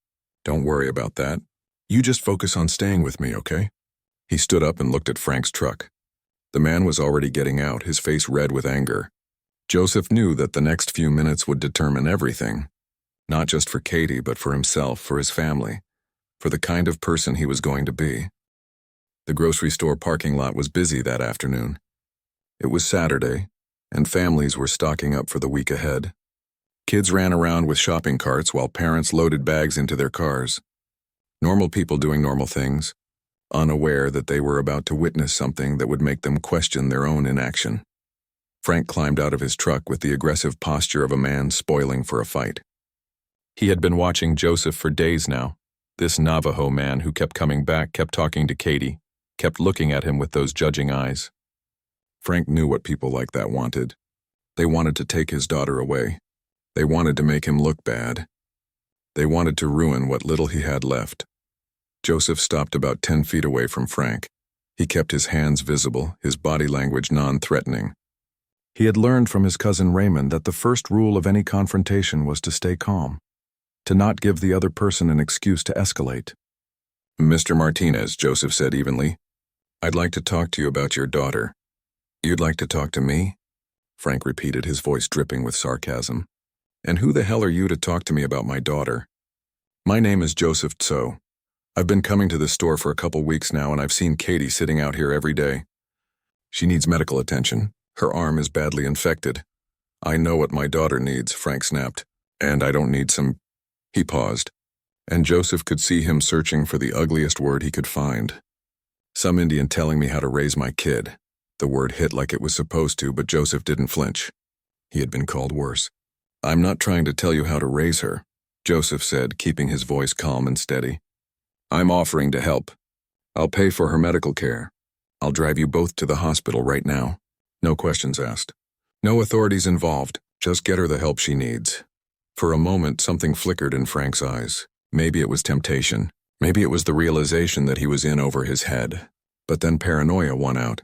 Don't worry about that. You just focus on staying with me, okay? He stood up and looked at Frank's truck. The man was already getting out, his face red with anger. Joseph knew that the next few minutes would determine everything. Not just for Katie, but for himself, for his family, for the kind of person he was going to be. The grocery store parking lot was busy that afternoon. It was Saturday, and families were stocking up for the week ahead. Kids ran around with shopping carts while parents loaded bags into their cars. Normal people doing normal things, unaware that they were about to witness something that would make them question their own inaction. Frank climbed out of his truck with the aggressive posture of a man spoiling for a fight. He had been watching Joseph for days now. This Navajo man who kept coming back, kept talking to Katie, kept looking at him with those judging eyes. Frank knew what people like that wanted. They wanted to take his daughter away. They wanted to make him look bad. They wanted to ruin what little he had left. Joseph stopped about 10 feet away from Frank. He kept his hands visible, his body language non-threatening. He had learned from his cousin Raymond that the first rule of any confrontation was to stay calm, to not give the other person an excuse to escalate. Mr. Martinez, Joseph said evenly, I'd like to talk to you about your daughter. You'd like to talk to me? Frank repeated, his voice dripping with sarcasm. And who the hell are you to talk to me about my daughter? My name is Joseph Tso. I've been coming to this store for a couple weeks now, and I've seen Katie sitting out here every day. She needs medical attention. Her arm is badly infected. I know what my daughter needs, Frank snapped. And I don't need some... He paused. And Joseph could see him searching for the ugliest word he could find. Some Indian telling me how to raise my kid. The word hit like it was supposed to, but Joseph didn't flinch. He had been called worse. I'm not trying to tell you how to raise her, Joseph said, keeping his voice calm and steady. I'm offering to help. I'll pay for her medical care. I'll drive you both to the hospital right now. No questions asked. No authorities involved, just get her the help she needs. For a moment, something flickered in Frank's eyes. Maybe it was temptation. Maybe it was the realization that he was in over his head. But then paranoia won out,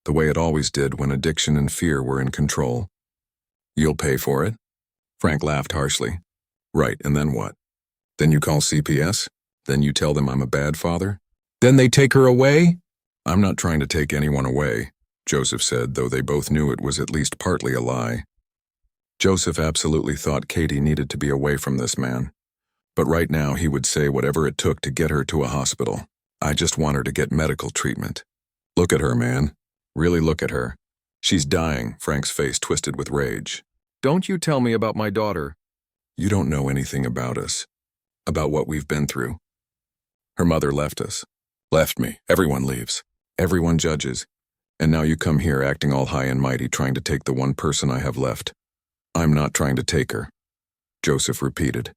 the way it always did when addiction and fear were in control. You'll pay for it? Frank laughed harshly. Right, and then what? Then you call CPS? Then you tell them I'm a bad father? Then they take her away? I'm not trying to take anyone away, Joseph said, though they both knew it was at least partly a lie. Joseph absolutely thought Katie needed to be away from this man. But right now he would say whatever it took to get her to a hospital. I just want her to get medical treatment. Look at her, man. Really look at her. She's dying, Frank's face twisted with rage. Don't you tell me about my daughter. You don't know anything about us. About what we've been through. Her mother left us. Left me. Everyone leaves. Everyone judges. And now you come here acting all high and mighty trying to take the one person I have left. I'm not trying to take her, Joseph repeated.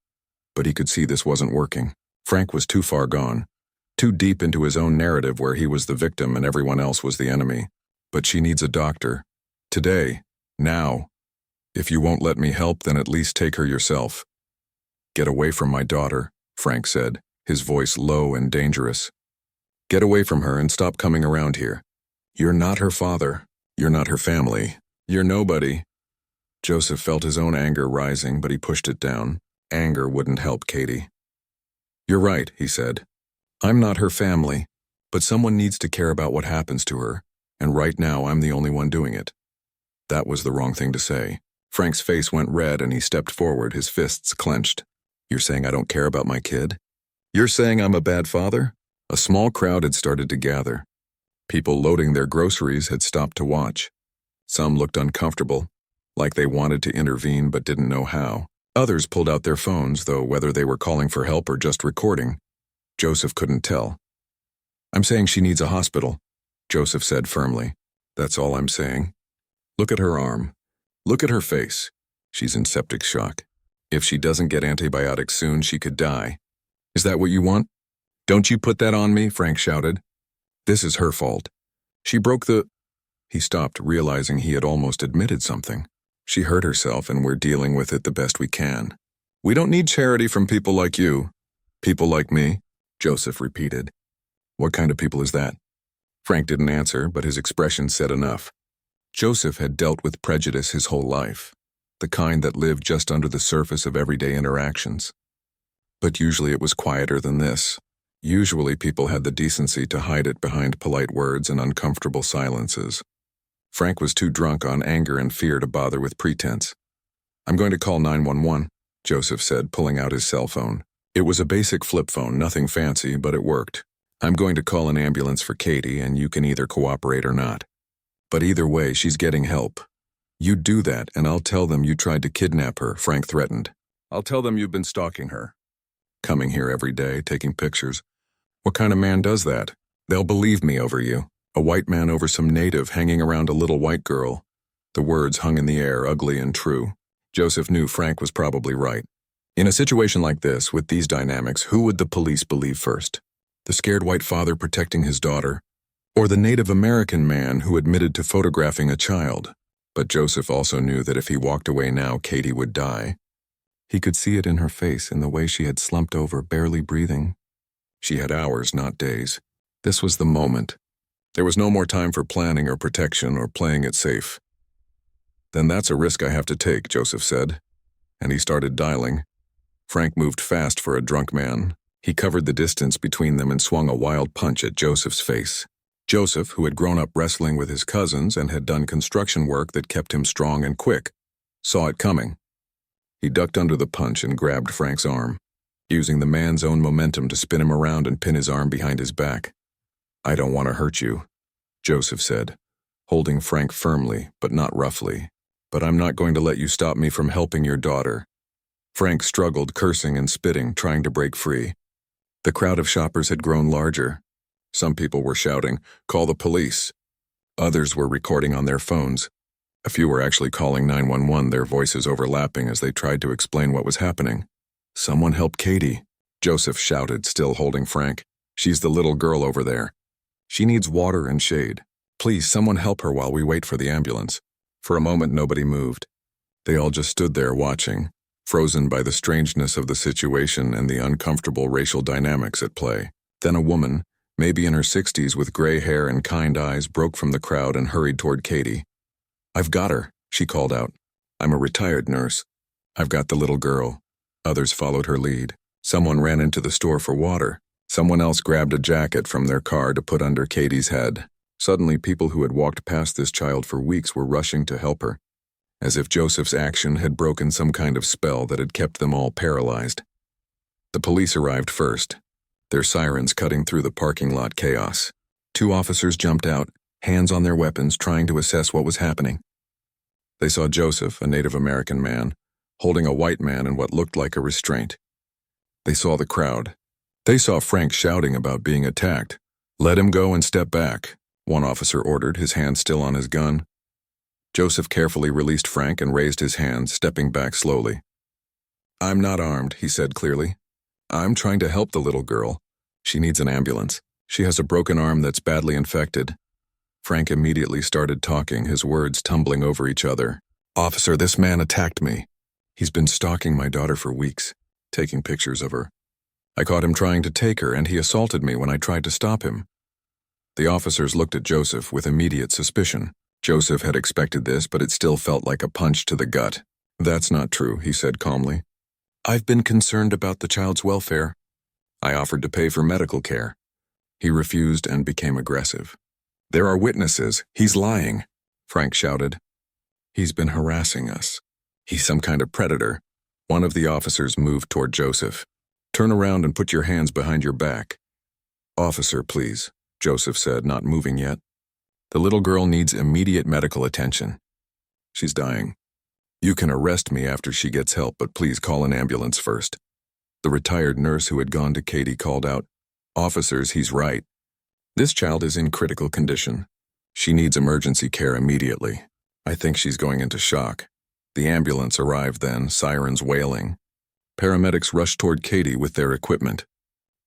But he could see this wasn't working. Frank was too far gone. Too deep into his own narrative where he was the victim and everyone else was the enemy. But she needs a doctor. Today. Now. If you won't let me help, then at least take her yourself. Get away from my daughter, Frank said, his voice low and dangerous. Get away from her and stop coming around here. You're not her father. You're not her family. You're nobody. Joseph felt his own anger rising, but he pushed it down. Anger wouldn't help Katie. You're right, he said. I'm not her family, but someone needs to care about what happens to her, and right now I'm the only one doing it. That was the wrong thing to say. Frank's face went red and he stepped forward, his fists clenched. You're saying I don't care about my kid? You're saying I'm a bad father? A small crowd had started to gather. People loading their groceries had stopped to watch. Some looked uncomfortable, like they wanted to intervene but didn't know how. Others pulled out their phones, though whether they were calling for help or just recording, Joseph couldn't tell. I'm saying she needs a hospital, Joseph said firmly. That's all I'm saying. Look at her arm. Look at her face. She's in septic shock. If she doesn't get antibiotics soon, she could die. Is that what you want? Don't you put that on me, Frank shouted. This is her fault. She broke the... He stopped, realizing he had almost admitted something. She hurt herself and we're dealing with it the best we can. We don't need charity from people like you. People like me, Joseph repeated. What kind of people is that? Frank didn't answer, but his expression said enough. Joseph had dealt with prejudice his whole life, the kind that lived just under the surface of everyday interactions. But usually it was quieter than this. Usually people had the decency to hide it behind polite words and uncomfortable silences. Frank was too drunk on anger and fear to bother with pretense. I'm going to call 911, Joseph said, pulling out his cell phone. It was a basic flip phone, nothing fancy, but it worked. I'm going to call an ambulance for Katie, and you can either cooperate or not. But either way, she's getting help. You do that, and I'll tell them you tried to kidnap her, Frank threatened. I'll tell them you've been stalking her. Coming here every day, taking pictures. What kind of man does that? They'll believe me over you. A white man over some native hanging around a little white girl. The words hung in the air, ugly and true. Joseph knew Frank was probably right. In a situation like this, with these dynamics, who would the police believe first? The scared white father protecting his daughter? Or the Native American man who admitted to photographing a child? But Joseph also knew that if he walked away now, Katie would die. He could see it in her face, in the way she had slumped over, barely breathing. She had hours, not days. This was the moment. There was no more time for planning or protection or playing it safe. Then that's a risk I have to take, Joseph said. And he started dialing. Frank moved fast for a drunk man. He covered the distance between them and swung a wild punch at Joseph's face. Joseph, who had grown up wrestling with his cousins and had done construction work that kept him strong and quick, saw it coming. He ducked under the punch and grabbed Frank's arm, using the man's own momentum to spin him around and pin his arm behind his back. I don't want to hurt you, Joseph said, holding Frank firmly, but not roughly. But I'm not going to let you stop me from helping your daughter. Frank struggled, cursing and spitting, trying to break free. The crowd of shoppers had grown larger. Some people were shouting, "Call the police." Others were recording on their phones. A few were actually calling 911, their voices overlapping as they tried to explain what was happening. "Someone help Katie," Joseph shouted, still holding Frank. "She's the little girl over there. She needs water and shade. Please, someone help her while we wait for the ambulance." For a moment, nobody moved. They all just stood there watching, frozen by the strangeness of the situation and the uncomfortable racial dynamics at play. Then a woman, maybe in her 60s with gray hair and kind eyes, broke from the crowd and hurried toward Katie. "I've got her," she called out. "I'm a retired nurse. I've got the little girl." Others followed her lead. Someone ran into the store for water. Someone else grabbed a jacket from their car to put under Katie's head. Suddenly, people who had walked past this child for weeks were rushing to help her, as if Joseph's action had broken some kind of spell that had kept them all paralyzed. The police arrived first, their sirens cutting through the parking lot chaos. 2 officers jumped out, hands on their weapons, trying to assess what was happening. They saw Joseph, a Native American man, holding a white man in what looked like a restraint. They saw the crowd. They saw Frank shouting about being attacked. "Let him go and step back," one officer ordered, his hand still on his gun. Joseph carefully released Frank and raised his hands, stepping back slowly. "I'm not armed," he said clearly. "I'm trying to help the little girl. She needs an ambulance. She has a broken arm that's badly infected." Frank immediately started talking, his words tumbling over each other. "Officer, this man attacked me. He's been stalking my daughter for weeks, taking pictures of her. I caught him trying to take her, and he assaulted me when I tried to stop him." The officers looked at Joseph with immediate suspicion. Joseph had expected this, but it still felt like a punch to the gut. "That's not true," he said calmly. "I've been concerned about the child's welfare. I offered to pay for medical care." He refused and became aggressive. "There are witnesses. He's lying," Frank shouted. "He's been harassing us. He's some kind of predator." One of the officers moved toward Joseph. "Turn around and put your hands behind your back." "Officer, please," Joseph said, not moving yet. "The little girl needs immediate medical attention. She's dying. You can arrest me after she gets help, but please call an ambulance first." The retired nurse who had gone to Katie called out, "Officers, he's right. This child is in critical condition. She needs emergency care immediately. I think she's going into shock." The ambulance arrived then, sirens wailing. Paramedics rushed toward Katie with their equipment.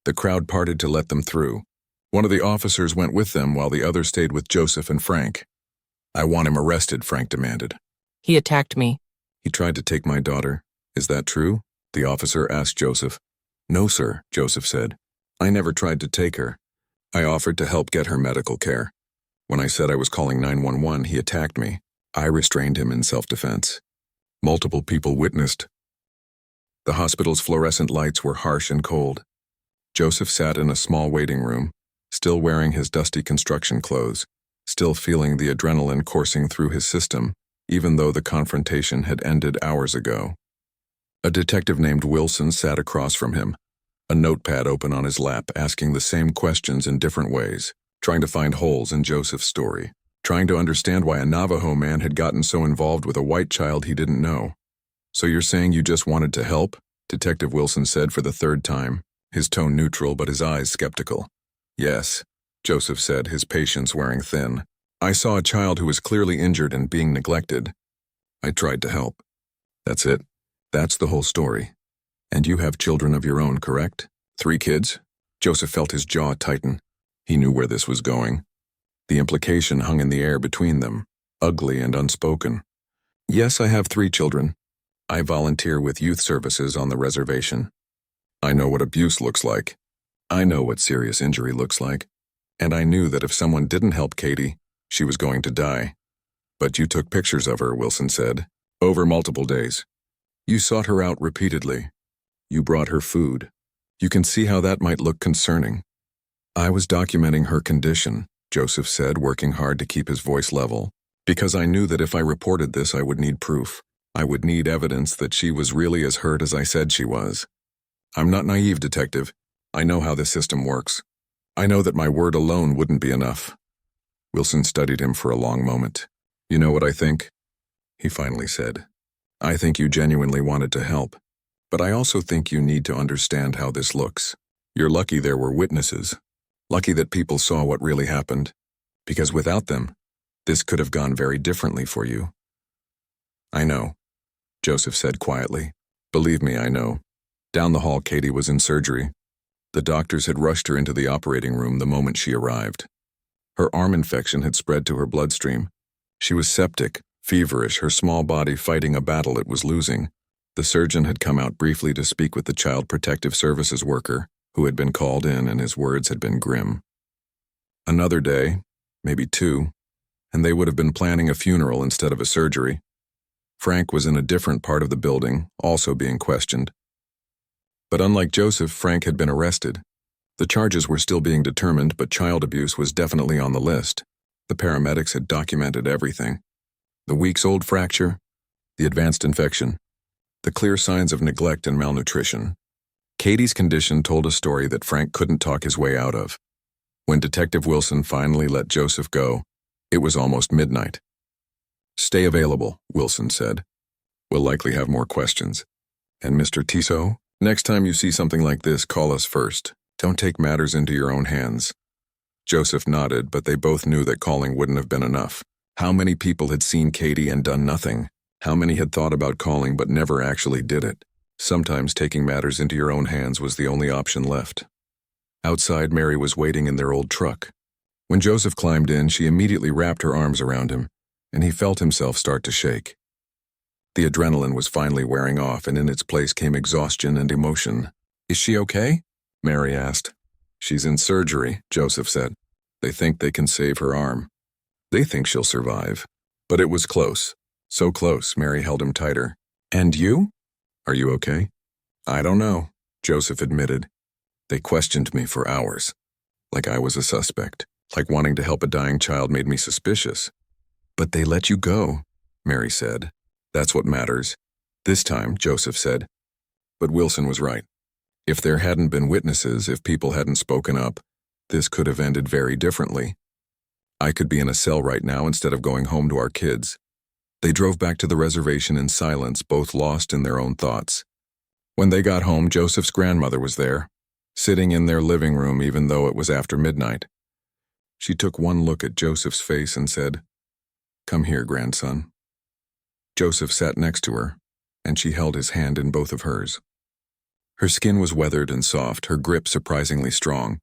The crowd parted to let them through. One of the officers went with them while the other stayed with Joseph and Frank. "I want him arrested," Frank demanded. "He attacked me." "He tried to take my daughter. Is that true?" the officer asked Joseph. "No, sir," Joseph said. "I never tried to take her. I offered to help get her medical care. When I said I was calling 911, he attacked me. I restrained him in self-defense." Multiple people witnessed. The hospital's fluorescent lights were harsh and cold. Joseph sat in a small waiting room, still wearing his dusty construction clothes, still feeling the adrenaline coursing through his system, even though the confrontation had ended hours ago. A detective named Wilson sat across from him, a notepad open on his lap, asking the same questions in different ways, trying to find holes in Joseph's story, trying to understand why a Navajo man had gotten so involved with a white child he didn't know. "So you're saying you just wanted to help?" Detective Wilson said for the 3rd time, his tone neutral but his eyes skeptical. "Yes," Joseph said, his patience wearing thin. "I saw a child who was clearly injured and being neglected. I tried to help. That's it. That's the whole story. And you have children of your own, correct? 3 kids?" Joseph felt his jaw tighten. He knew where this was going. The implication hung in the air between them, ugly and unspoken. "Yes, I have 3 children. I volunteer with youth services on the reservation. I know what abuse looks like. I know what serious injury looks like. And I knew that if someone didn't help Katie, she was going to die. But you took pictures of her," Wilson said, "over multiple days. You sought her out repeatedly. You brought her food. You can see how that might look concerning." "I was documenting her condition," Joseph said, working hard to keep his voice level, "because I knew that if I reported this, I would need proof. I would need evidence that she was really as hurt as I said she was. I'm not naive, detective. I know how this system works. I know that my word alone wouldn't be enough." Wilson studied him for a long moment. "You know what I think?" he finally said. "I think you genuinely wanted to help. But I also think you need to understand how this looks. You're lucky there were witnesses. Lucky that people saw what really happened. Because without them, this could have gone very differently for you. I know, Joseph said quietly. Believe me, I know. Down the hall, Katie was in surgery. The doctors had rushed her into the operating room the moment she arrived. Her arm infection had spread to her bloodstream. She was septic, feverish, her small body fighting a battle it was losing. The surgeon had come out briefly to speak with the Child Protective Services worker, who had been called in, and his words had been grim. Another day, maybe 2, and they would have been planning a funeral instead of a surgery. Frank was in a different part of the building, also being questioned. But unlike Joseph, Frank had been arrested. The charges were still being determined, but child abuse was definitely on the list. The paramedics had documented everything. The weeks-old fracture, the advanced infection, the clear signs of neglect and malnutrition. Katie's condition told a story that Frank couldn't talk his way out of. When Detective Wilson finally let Joseph go, it was almost midnight. "Stay available," Wilson said. "We'll likely have more questions. And Mr. Tissot, next time you see something like this, call us first. Don't take matters into your own hands." Joseph nodded, but they both knew that calling wouldn't have been enough. How many people had seen Katie and done nothing? How many had thought about calling but never actually did it? Sometimes taking matters into your own hands was the only option left. Outside, Mary was waiting in their old truck. When Joseph climbed in, she immediately wrapped her arms around him, and he felt himself start to shake. The adrenaline was finally wearing off, and in its place came exhaustion and emotion. "Is she okay?" Mary asked. "She's in surgery," Joseph said. "They think they can save her arm. They think she'll survive." But it was close. So close, Mary held him tighter. "And you? Are you okay?" "I don't know," Joseph admitted. "They questioned me for hours. Like I was a suspect. Like wanting to help a dying child made me suspicious. But they let you go," Mary said. "That's what matters." This time, Joseph said. But Wilson was right. If there hadn't been witnesses, if people hadn't spoken up, this could have ended very differently. I could be in a cell right now instead of going home to our kids. They drove back to the reservation in silence, both lost in their own thoughts. When they got home, Joseph's grandmother was there, sitting in their living room even though it was after midnight. She took one look at Joseph's face and said, "Come here, grandson." Joseph sat next to her, and she held his hand in both of hers. Her skin was weathered and soft, her grip surprisingly strong.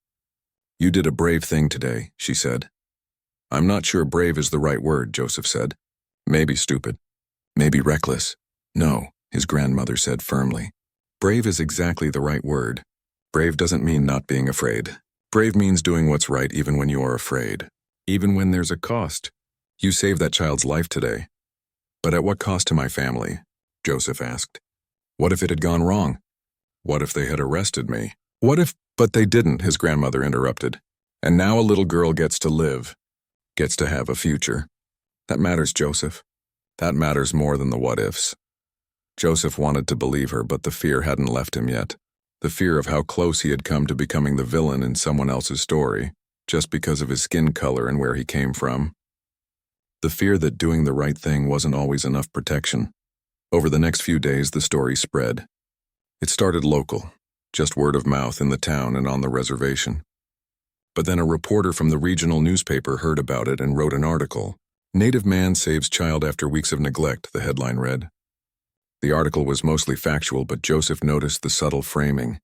"You did a brave thing today," she said. "I'm not sure brave is the right word," Joseph said. "Maybe stupid. Maybe reckless." "No," his grandmother said firmly. "Brave is exactly the right word. Brave doesn't mean not being afraid. Brave means doing what's right even when you are afraid. Even when there's a cost. You saved that child's life today." "But at what cost to my family?" Joseph asked. "What if it had gone wrong? What if they had arrested me? What if—" "But they didn't," his grandmother interrupted. "And now a little girl gets to live, gets to have a future. That matters, Joseph. That matters more than the what-ifs." Joseph wanted to believe her, but the fear hadn't left him yet. The fear of how close he had come to becoming the villain in someone else's story, just because of his skin color and where he came from. The fear that doing the right thing wasn't always enough protection. Over the next few days, the story spread. It started local, just word of mouth in the town and on the reservation. But then a reporter from the regional newspaper heard about it and wrote an article. "Native Man Saves Child After Weeks of Neglect," the headline read. The article was mostly factual, but Joseph noticed the subtle framing,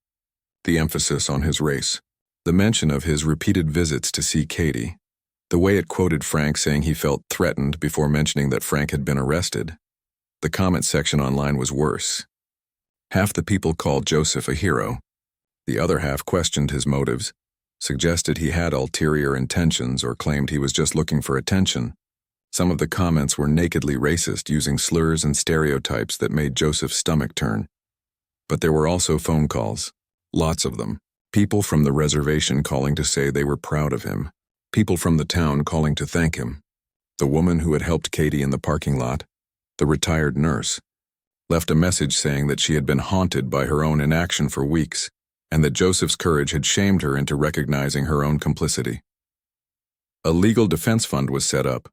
the emphasis on his race, the mention of his repeated visits to see Katie, the way it quoted Frank saying he felt threatened before mentioning that Frank had been arrested. The comment section online was worse. Half the people called Joseph a hero. The other half questioned his motives, suggested he had ulterior intentions, or claimed he was just looking for attention. Some of the comments were nakedly racist, using slurs and stereotypes that made Joseph's stomach turn. But there were also phone calls, lots of them. People from the reservation calling to say they were proud of him. People from the town calling to thank him. The woman who had helped Katie in the parking lot, the retired nurse, left a message saying that she had been haunted by her own inaction for weeks, and that Joseph's courage had shamed her into recognizing her own complicity. A legal defense fund was set up,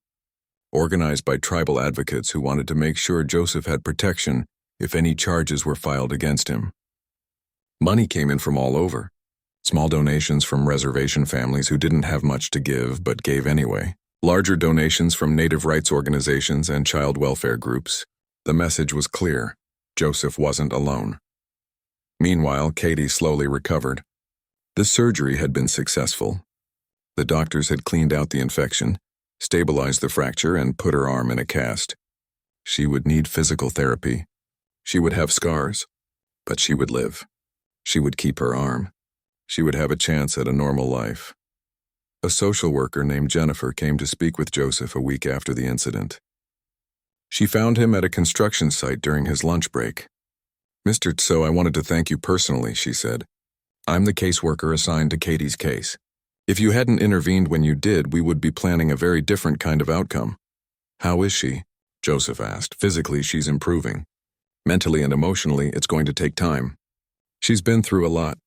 organized by tribal advocates who wanted to make sure Joseph had protection if any charges were filed against him. Money came in from all over. Small donations from reservation families who didn't have much to give but gave anyway. Larger donations from native rights organizations and child welfare groups. The message was clear. Joseph wasn't alone. Meanwhile, Katie slowly recovered. The surgery had been successful. The doctors had cleaned out the infection, stabilized the fracture, and put her arm in a cast. She would need physical therapy. She would have scars, but she would live. She would keep her arm. She would have a chance at a normal life. A social worker named Jennifer came to speak with Joseph a week after the incident. She found him at a construction site during his lunch break. "Mr. Tso, I wanted to thank you personally," she said. "I'm the caseworker assigned to Katie's case. If you hadn't intervened when you did, we would be planning a very different kind of outcome." "How is she?" Joseph asked. "Physically, she's improving. Mentally and emotionally, it's going to take time. She's been through a lot.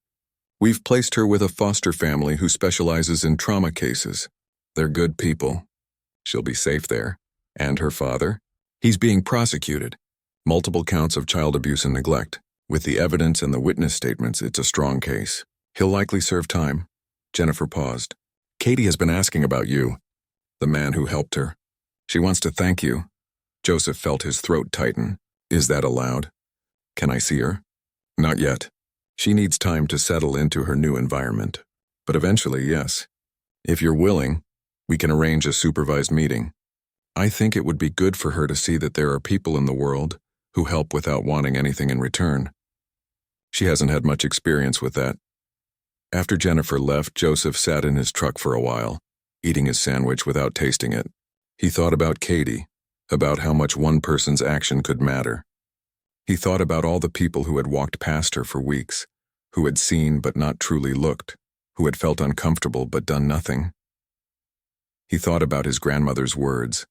We've placed her with a foster family who specializes in trauma cases. They're good people. She'll be safe there. And her father? He's being prosecuted. Multiple counts of child abuse and neglect. With the evidence and the witness statements, it's a strong case. He'll likely serve time." Jennifer paused. "Katie has been asking about you, the man who helped her. She wants to thank you." Joseph felt his throat tighten. "Is that allowed? Can I see her?" "Not yet. She needs time to settle into her new environment. But eventually, yes. If you're willing, we can arrange a supervised meeting. I think it would be good for her to see that there are people in the world who help without wanting anything in return. She hasn't had much experience with that." After Jennifer left, Joseph sat in his truck for a while, eating his sandwich without tasting it. He thought about Katie, about how much one person's action could matter. He thought about all the people who had walked past her for weeks, who had seen but not truly looked, who had felt uncomfortable but done nothing. He thought about his grandmother's words,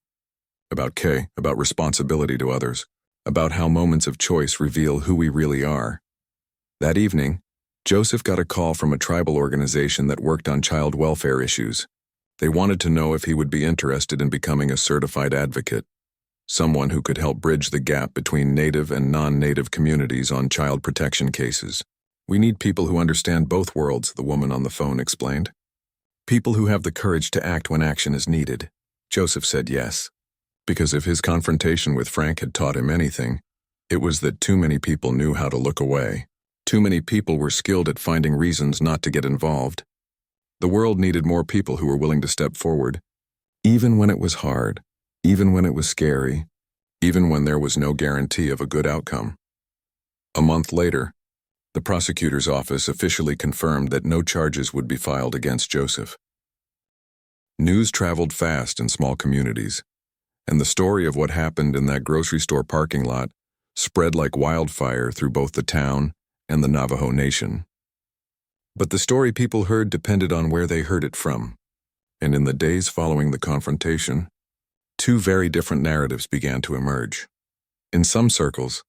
about Kay, about responsibility to others, about how moments of choice reveal who we really are. That evening, Joseph got a call from a tribal organization that worked on child welfare issues. They wanted to know if he would be interested in becoming a certified advocate, someone who could help bridge the gap between native and non-native communities on child protection cases. "We need people who understand both worlds," the woman on the phone explained. "People who have the courage to act when action is needed." Joseph said yes, because if his confrontation with Frank had taught him anything, it was that too many people knew how to look away. Too many people were skilled at finding reasons not to get involved. The world needed more people who were willing to step forward, even when it was hard, even when it was scary, even when there was no guarantee of a good outcome. A month later, the prosecutor's office officially confirmed that no charges would be filed against Joseph. News traveled fast in small communities, and the story of what happened in that grocery store parking lot spread like wildfire through both the town and the Navajo Nation. But the story people heard depended on where they heard it from, and in the days following the confrontation, two very different narratives began to emerge. In some circles,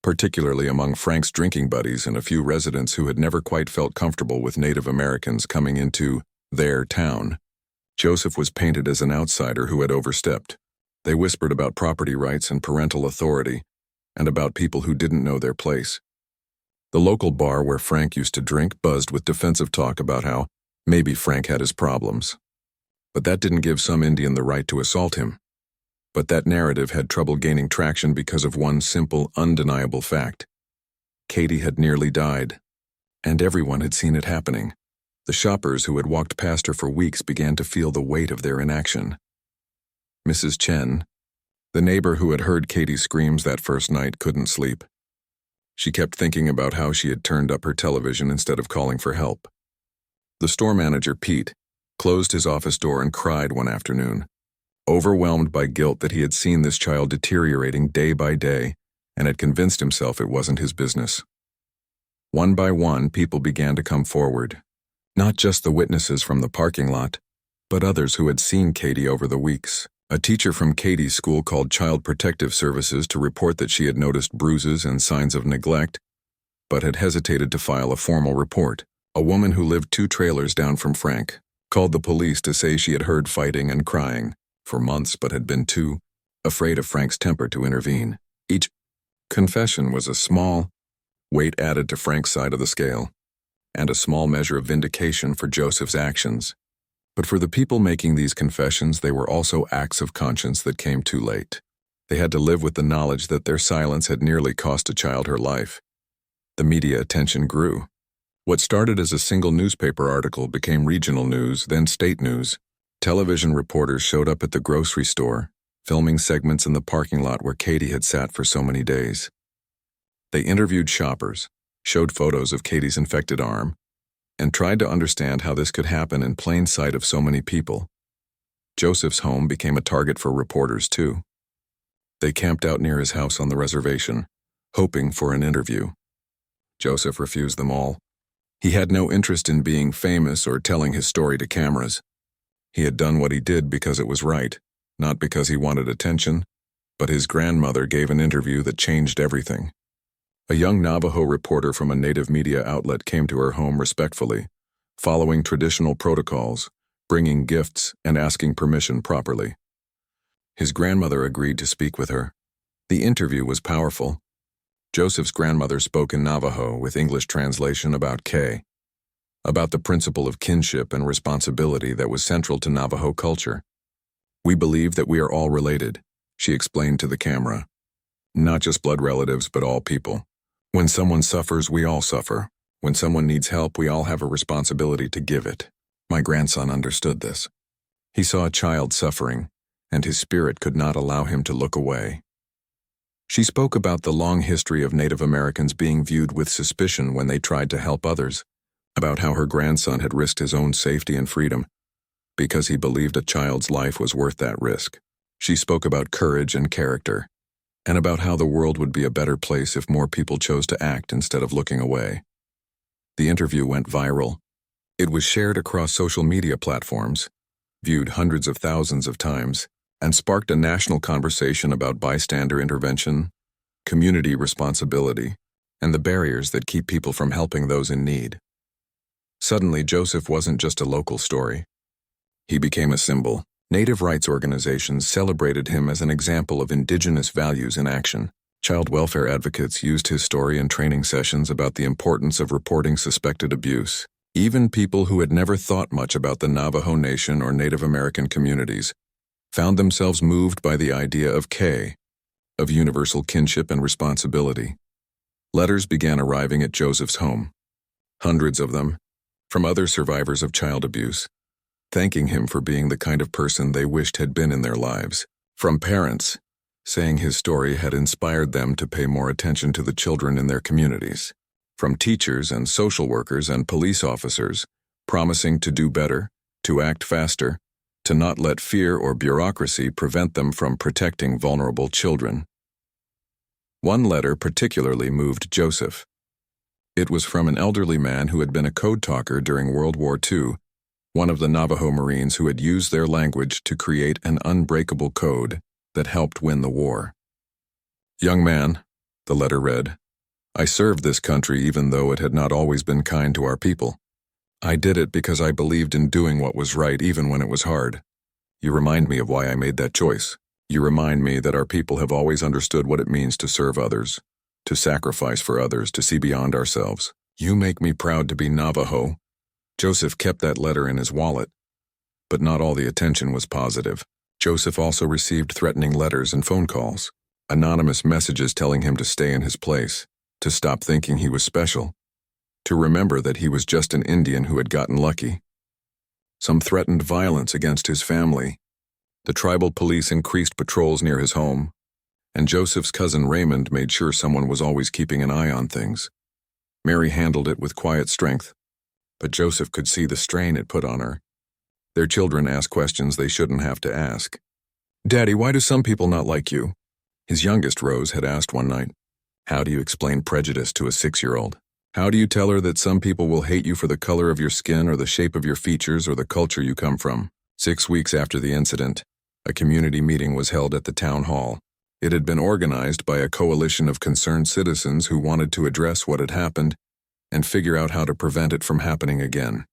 particularly among Frank's drinking buddies and a few residents who had never quite felt comfortable with Native Americans coming into their town, Joseph was painted as an outsider who had overstepped. They whispered about property rights and parental authority, and about people who didn't know their place. The local bar where Frank used to drink buzzed with defensive talk about how maybe Frank had his problems. But that didn't give some Indian the right to assault him. But that narrative had trouble gaining traction because of one simple, undeniable fact. Katie had nearly died, and everyone had seen it happening. The shoppers who had walked past her for weeks began to feel the weight of their inaction. Mrs. Chen, the neighbor who had heard Katie's screams that first night, couldn't sleep. She kept thinking about how she had turned up her television instead of calling for help. The store manager, Pete, closed his office door and cried one afternoon, overwhelmed by guilt that he had seen this child deteriorating day by day and had convinced himself it wasn't his business. One by one, people began to come forward, not just the witnesses from the parking lot, but others who had seen Katie over the weeks. A teacher from Katie's school called Child Protective Services to report that she had noticed bruises and signs of neglect, but had hesitated to file a formal report. A woman who lived 2 trailers down from Frank called the police to say she had heard fighting and crying for months but had been too afraid of Frank's temper to intervene. Each Confession was a small weight added to Frank's side of the scale, and a small measure of vindication for Joseph's actions. But for the people making these confessions, they were also acts of conscience that came too late. They had to live with the knowledge that their silence had nearly cost a child her life. The media attention grew. What started as a single newspaper article became regional news, then state news. Television reporters showed up at the grocery store, filming segments in the parking lot where Katie had sat for so many days. They interviewed shoppers, showed photos of Katie's infected arm, and tried to understand how this could happen in plain sight of so many people. Joseph's home became a target for reporters too. They camped out near his house on the reservation, hoping for an interview. Joseph refused them all. He had no interest in being famous or telling his story to cameras. He had done what he did because it was right, not because he wanted attention, but his grandmother gave an interview that changed everything. A young Navajo reporter from a native media outlet came to her home respectfully, following traditional protocols, bringing gifts, and asking permission properly. His grandmother agreed to speak with her. The interview was powerful. Joseph's grandmother spoke in Navajo with English translation about Kay, about the principle of kinship and responsibility that was central to Navajo culture. "We believe that we are all related," she explained to the camera. "Not just blood relatives, but all people. When someone suffers, we all suffer. When someone needs help, we all have a responsibility to give it." My grandson understood this. He saw a child suffering, and his spirit could not allow him to look away. She spoke about the long history of Native Americans being viewed with suspicion when they tried to help others, about how her grandson had risked his own safety and freedom because he believed a child's life was worth that risk. She spoke about courage and character, and about how the world would be a better place if more people chose to act instead of looking away. The interview went viral. It was shared across social media platforms, viewed hundreds of thousands of times, and sparked a national conversation about bystander intervention, community responsibility, and the barriers that keep people from helping those in need. Suddenly, Joseph wasn't just a local story. He became a symbol. Native rights organizations celebrated him as an example of indigenous values in action. Child welfare advocates used his story in training sessions about the importance of reporting suspected abuse. Even people who had never thought much about the Navajo Nation or Native American communities found themselves moved by the idea of K, of universal kinship and responsibility. Letters began arriving at Joseph's home, hundreds of them, from other survivors of child abuse, thanking him for being the kind of person they wished had been in their lives. From parents, saying his story had inspired them to pay more attention to the children in their communities. From teachers and social workers and police officers, promising to do better, to act faster, to not let fear or bureaucracy prevent them from protecting vulnerable children. One letter particularly moved Joseph. It was from an elderly man who had been a code talker during World War II, one of the Navajo Marines who had used their language to create an unbreakable code that helped win the war. "Young man," the letter read, "I served this country even though it had not always been kind to our people. I did it because I believed in doing what was right even when it was hard. You remind me of why I made that choice. You remind me that our people have always understood what it means to serve others, to sacrifice for others, to see beyond ourselves. You make me proud to be Navajo." Joseph kept that letter in his wallet, but not all the attention was positive. Joseph also received threatening letters and phone calls, anonymous messages telling him to stay in his place, to stop thinking he was special, to remember that he was just an Indian who had gotten lucky. Some threatened violence against his family. The tribal police increased patrols near his home, and Joseph's cousin Raymond made sure someone was always keeping an eye on things. Mary handled it with quiet strength, but Joseph could see the strain it put on her. Their children asked questions they shouldn't have to ask. "Daddy, why do some people not like you?" His youngest, Rose, had asked one night. How do you explain prejudice to a 6-year-old? How do you tell her that some people will hate you for the color of your skin or the shape of your features or the culture you come from? 6 weeks after the incident, a community meeting was held at the town hall. It had been organized by a coalition of concerned citizens who wanted to address what had happened and figure out how to prevent it from happening again.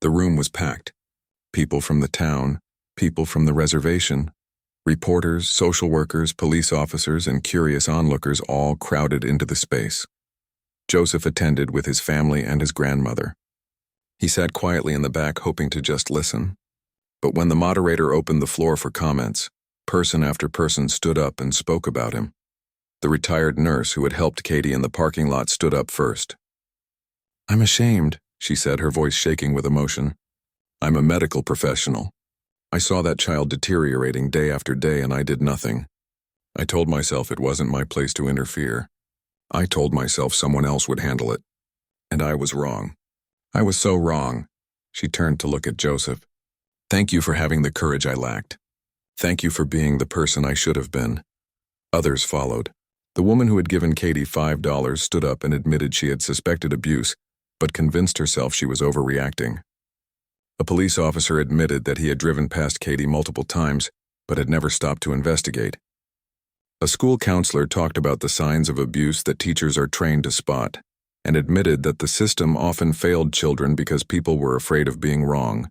The room was packed. People from the town, people from the reservation, Reporters, social workers, police officers, and curious onlookers all crowded into the space. Joseph attended with his family and his grandmother. He sat quietly in the back hoping to just listen. But when the moderator opened the floor for comments, person after person stood up and spoke about him. The retired nurse who had helped Katie in the parking lot stood up first. "I'm ashamed," she said, her voice shaking with emotion. "I'm a medical professional. I saw that child deteriorating day after day and I did nothing. I told myself it wasn't my place to interfere. I told myself someone else would handle it. And I was wrong. I was so wrong." She turned to look at Joseph. "Thank you for having the courage I lacked. Thank you for being the person I should have been." Others followed. The woman who had given Katie $5 stood up and admitted she had suspected abuse, but convinced herself she was overreacting. A police officer admitted that he had driven past Katie multiple times, but had never stopped to investigate. A school counselor talked about the signs of abuse that teachers are trained to spot, and admitted that the system often failed children because people were afraid of being wrong,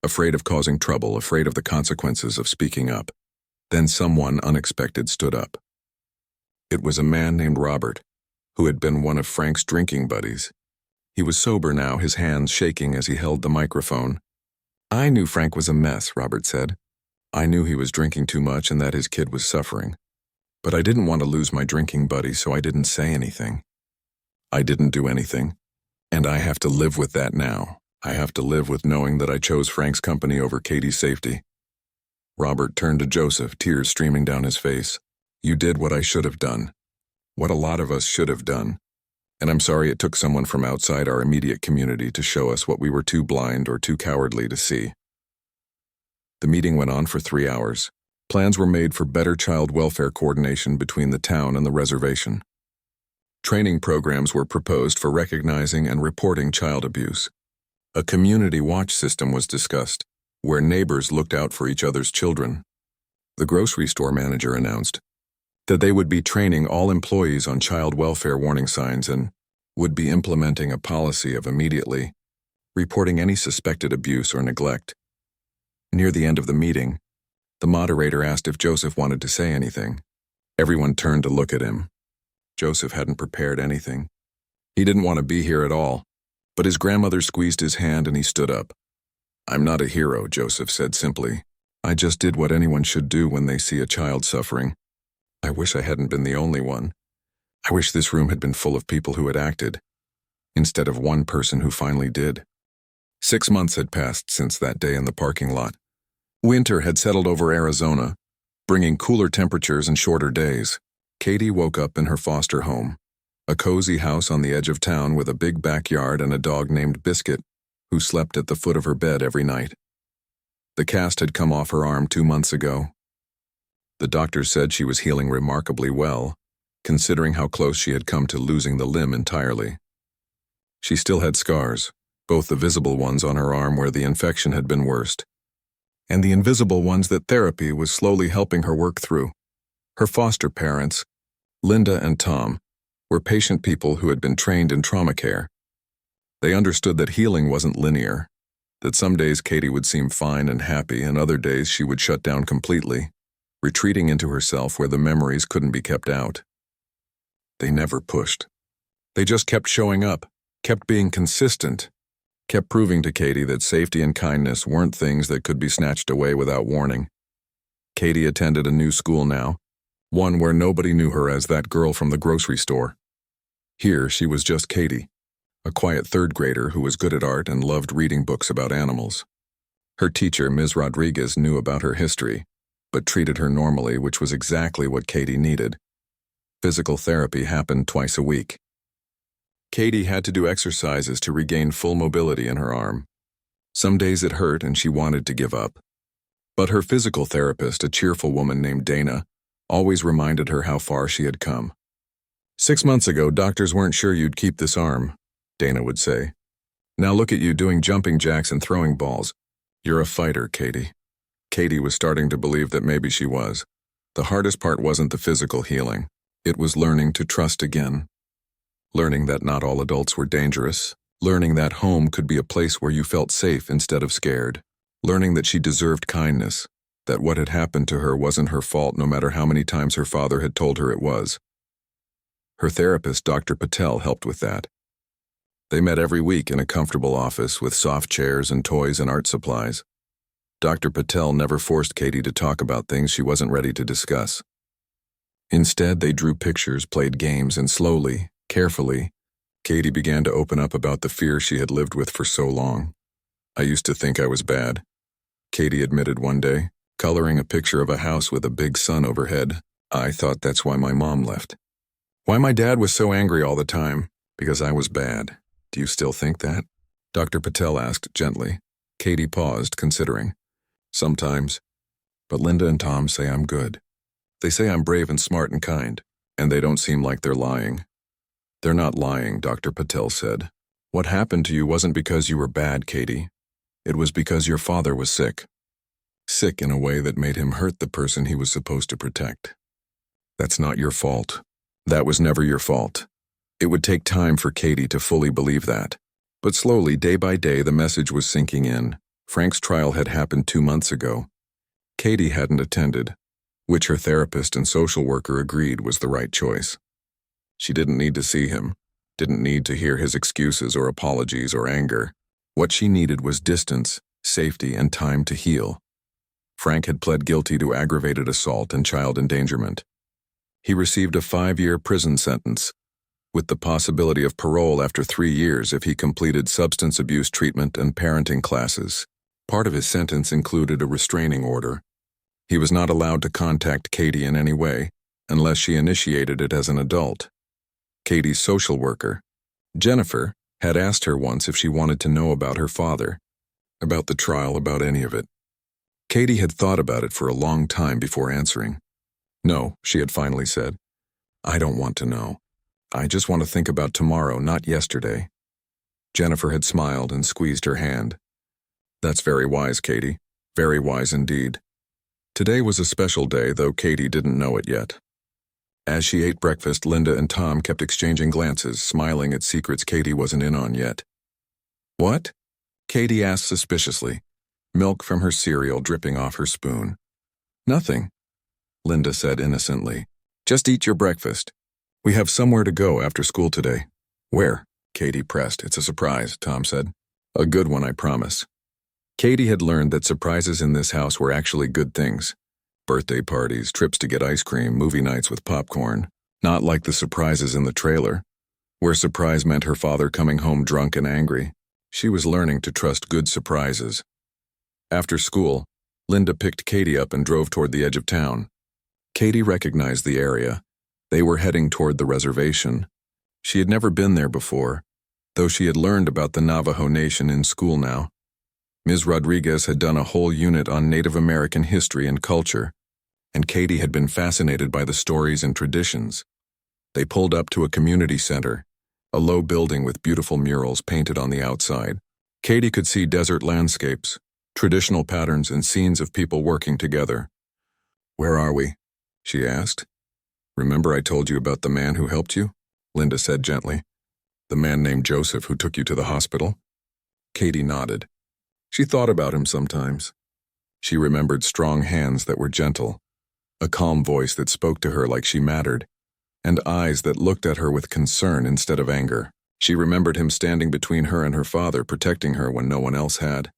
afraid of causing trouble, afraid of the consequences of speaking up. Then someone unexpected stood up. It was a man named Robert, who had been one of Frank's drinking buddies. He was sober now, his hands shaking as he held the microphone. "I knew Frank was a mess," Robert said. "I knew he was drinking too much and that his kid was suffering. But I didn't want to lose my drinking buddy, so I didn't say anything. I didn't do anything. And I have to live with that now. I have to live with knowing that I chose Frank's company over Katie's safety." Robert turned to Joseph, tears streaming down his face. "You did what I should have done. What a lot of us should have done. And I'm sorry it took someone from outside our immediate community to show us what we were too blind or too cowardly to see." The meeting went on for 3 hours. Plans were made for better child welfare coordination between the town and the reservation. Training programs were proposed for recognizing and reporting child abuse. A community watch system was discussed, where neighbors looked out for each other's children. The grocery store manager announced that they would be training all employees on child welfare warning signs and would be implementing a policy of immediately reporting any suspected abuse or neglect. Near the end of the meeting, the moderator asked if Joseph wanted to say anything. Everyone turned to look at him. Joseph hadn't prepared anything. He didn't want to be here at all, but his grandmother squeezed his hand and he stood up. "I'm not a hero," Joseph said simply. "I just did what anyone should do when they see a child suffering. I wish I hadn't been the only one. I wish this room had been full of people who had acted, instead of one person who finally did." 6 months had passed since that day in the parking lot. Winter had settled over Arizona, bringing cooler temperatures and shorter days. Katie woke up in her foster home, a cozy house on the edge of town with a big backyard and a dog named Biscuit, who slept at the foot of her bed every night. The cast had come off her arm 2 months ago. The doctors said she was healing remarkably well, considering how close she had come to losing the limb entirely. She still had scars, both the visible ones on her arm where the infection had been worst, and the invisible ones that therapy was slowly helping her work through. Her foster parents, Linda and Tom, were patient people who had been trained in trauma care. They understood that healing wasn't linear, that some days Katie would seem fine and happy and other days she would shut down completely, retreating into herself where the memories couldn't be kept out. They never pushed. They just kept showing up, kept being consistent, kept proving to Katie that safety and kindness weren't things that could be snatched away without warning. Katie attended a new school now, one where nobody knew her as that girl from the grocery store. Here she was just Katie, a quiet third grader who was good at art and loved reading books about animals. Her teacher, Ms. Rodriguez, knew about her history, but treated her normally, which was exactly what Katie needed. Physical therapy happened twice a week. Katie had to do exercises to regain full mobility in her arm. Some days it hurt and she wanted to give up. But her physical therapist, a cheerful woman named Dana, always reminded her how far she had come. 6 months ago, doctors weren't sure you'd keep this arm, Dana would say. Now look at you doing jumping jacks and throwing balls. You're a fighter, Katie. Katie was starting to believe that maybe she was. The hardest part wasn't the physical healing. It was learning to trust again. Learning that not all adults were dangerous. Learning that home could be a place where you felt safe instead of scared. Learning that she deserved kindness. that what had happened to her wasn't her fault no matter how many times her father had told her it was. Her therapist, Dr. Patel, helped with that. They met every week in a comfortable office with soft chairs and toys and art supplies. Dr. Patel never forced Katie to talk about things she wasn't ready to discuss. Instead, they drew pictures, played games, and slowly, carefully, Katie began to open up about the fear she had lived with for so long. "I used to think I was bad," Katie admitted one day, coloring a picture of a house with a big sun overhead. "I thought that's why my mom left. Why my dad was so angry all the time, because I was bad. Do you still think that?" Dr. Patel asked gently. Katie paused, considering. "Sometimes. But Linda and Tom say I'm good. They say I'm brave and smart and kind, and they don't seem like they're lying." "They're not lying," Dr. Patel said. "What happened to you wasn't because you were bad, Katie. It was because your father was sick. Sick in a way that made him hurt the person he was supposed to protect. That's not your fault. That was never your fault." It would take time for Katie to fully believe that. But slowly, day by day, the message was sinking in. Frank's trial had happened 2 months ago. Katie hadn't attended, which her therapist and social worker agreed was the right choice. She didn't need to see him, didn't need to hear his excuses or apologies or anger. What she needed was distance, safety, and time to heal. Frank had pled guilty to aggravated assault and child endangerment. He received a 5-year prison sentence, with the possibility of parole after 3 years if he completed substance abuse treatment and parenting classes. Part of his sentence included a restraining order. He was not allowed to contact Katie in any way, unless she initiated it as an adult. Katie's social worker, Jennifer, had asked her once if she wanted to know about her father, about the trial, about any of it. Katie had thought about it for a long time before answering. "No," she had finally said. "I don't want to know. I just want to think about tomorrow, not yesterday." Jennifer had smiled and squeezed her hand. "That's very wise, Katie. Very wise indeed." Today was a special day, though Katie didn't know it yet. As she ate breakfast, Linda and Tom kept exchanging glances, smiling at secrets Katie wasn't in on yet. "What?" Katie asked suspiciously, milk from her cereal dripping off her spoon. "Nothing," Linda said innocently. "Just eat your breakfast. We have somewhere to go after school today." "Where?" Katie pressed. "It's a surprise," Tom said. "A good one, I promise." Katie had learned that surprises in this house were actually good things. Birthday parties, trips to get ice cream, movie nights with popcorn. Not like the surprises in the trailer, where surprise meant her father coming home drunk and angry. She was learning to trust good surprises. After school, Linda picked Katie up and drove toward the edge of town. Katie recognized the area. They were heading toward the reservation. She had never been there before, though she had learned about the Navajo Nation in school now. Ms. Rodriguez had done a whole unit on Native American history and culture, and Katie had been fascinated by the stories and traditions. They pulled up to a community center, a low building with beautiful murals painted on the outside. Katie could see desert landscapes, traditional patterns, and scenes of people working together. "Where are we?" she asked. "Remember I told you about the man who helped you?" Linda said gently. "The man named Joseph who took you to the hospital?" Katie nodded. She thought about him sometimes. She remembered strong hands that were gentle, a calm voice that spoke to her like she mattered, and eyes that looked at her with concern instead of anger. She remembered him standing between her and her father, protecting her when no one else had.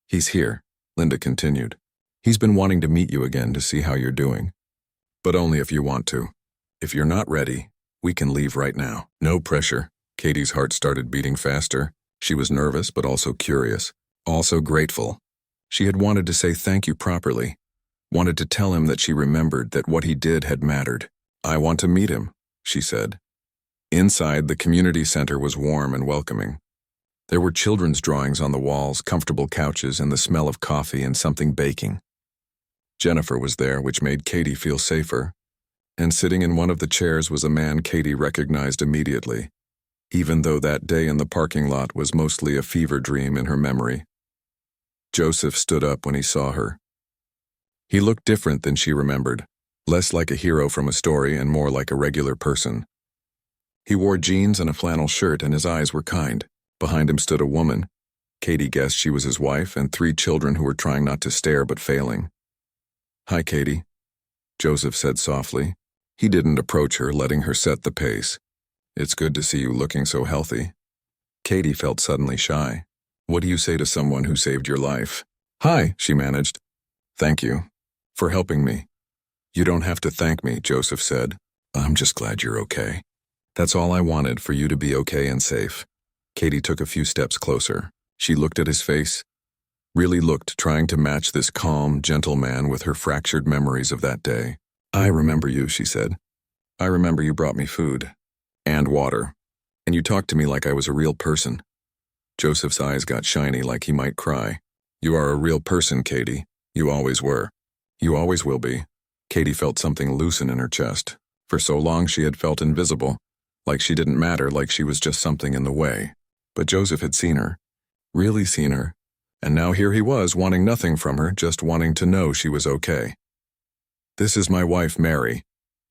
"He's here," Linda continued. "He's been wanting to meet you again to see how you're doing. But only if you want to. If you're not ready, we can leave right now. No pressure." Katie's heart started beating faster. She was nervous, but also curious, also grateful. She had wanted to say thank you properly, wanted to tell him that she remembered that what he did had mattered. "I want to meet him," she said. Inside, the community center was warm and welcoming. There were children's drawings on the walls, comfortable couches, and the smell of coffee and something baking. Jennifer was there, which made Katie feel safer, and sitting in one of the chairs was a man Katie recognized immediately, even though that day in the parking lot was mostly a fever dream in her memory. Joseph stood up when he saw her. He looked different than she remembered, less like a hero from a story and more like a regular person. He wore jeans and a flannel shirt, and his eyes were kind. Behind him stood a woman. Katie guessed she was his wife, and 3 children who were trying not to stare but failing. Hi, Katie, Joseph said softly. He didn't approach her, letting her set the pace. It's good to see you looking so healthy. Katie felt suddenly shy. What do you say to someone who saved your life? Hi, she managed. Thank you for helping me. You don't have to thank me, Joseph said. I'm just glad you're okay. That's all I wanted, for you to be okay and safe. Katie took a few steps closer. She looked at his face, really looked, trying to match this calm, gentle man with her fractured memories of that day. I remember you, she said. I remember you brought me food and water, and you talked to me like I was a real person. Joseph's eyes got shiny, like he might cry. You are a real person, Katie. You always were. You always will be. Katie felt something loosen in her chest. For so long she had felt invisible, like she didn't matter, like she was just something in the way. But Joseph had seen her, really seen her, and now here he was, wanting nothing from her, just wanting to know she was okay. This is my wife, Mary,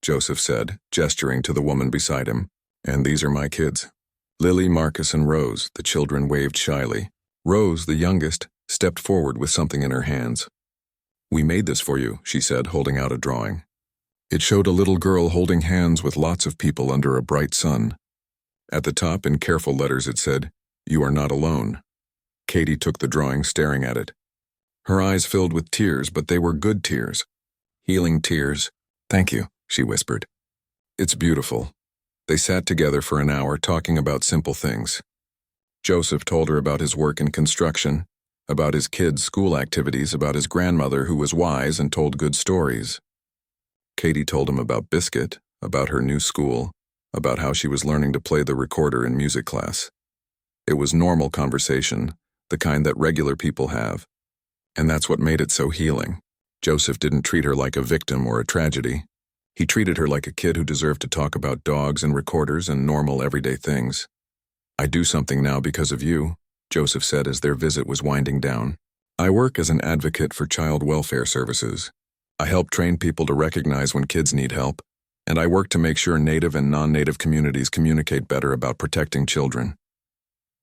Joseph said, gesturing to the woman beside him. And these are my kids. Lily, Marcus, and Rose. The children waved shyly. Rose, the youngest, stepped forward with something in her hands. We made this for you, she said, holding out a drawing. It showed a little girl holding hands with lots of people under a bright sun. At the top, in careful letters, it said, You are not alone. Katie took the drawing, staring at it. Her eyes filled with tears, but they were good tears. Healing tears. Thank you, she whispered. It's beautiful. They sat together for an hour, talking about simple things. Joseph told her about his work in construction, about his kids' school activities, about his grandmother who was wise and told good stories. Katie told him about Biscuit, about her new school, about how she was learning to play the recorder in music class. It was normal conversation, the kind that regular people have. And that's what made it so healing. Joseph didn't treat her like a victim or a tragedy. He treated her like a kid who deserved to talk about dogs and recorders and normal everyday things. I do something now because of you, Joseph said as their visit was winding down. I work as an advocate for child welfare services. I help train people to recognize when kids need help, and I work to make sure Native and non-Native communities communicate better about protecting children.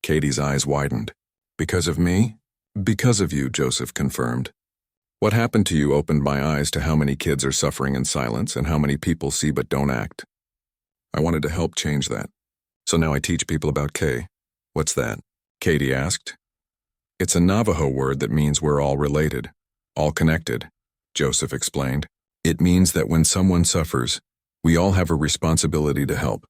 Katie's eyes widened. Because of me? Because of you, Joseph confirmed. What happened to you opened my eyes to how many kids are suffering in silence and how many people see but don't act. I wanted to help change that. So now I teach people about K. What's that? Katie asked. It's a Navajo word that means we're all related, all connected, Joseph explained. It means that when someone suffers, we all have a responsibility to help.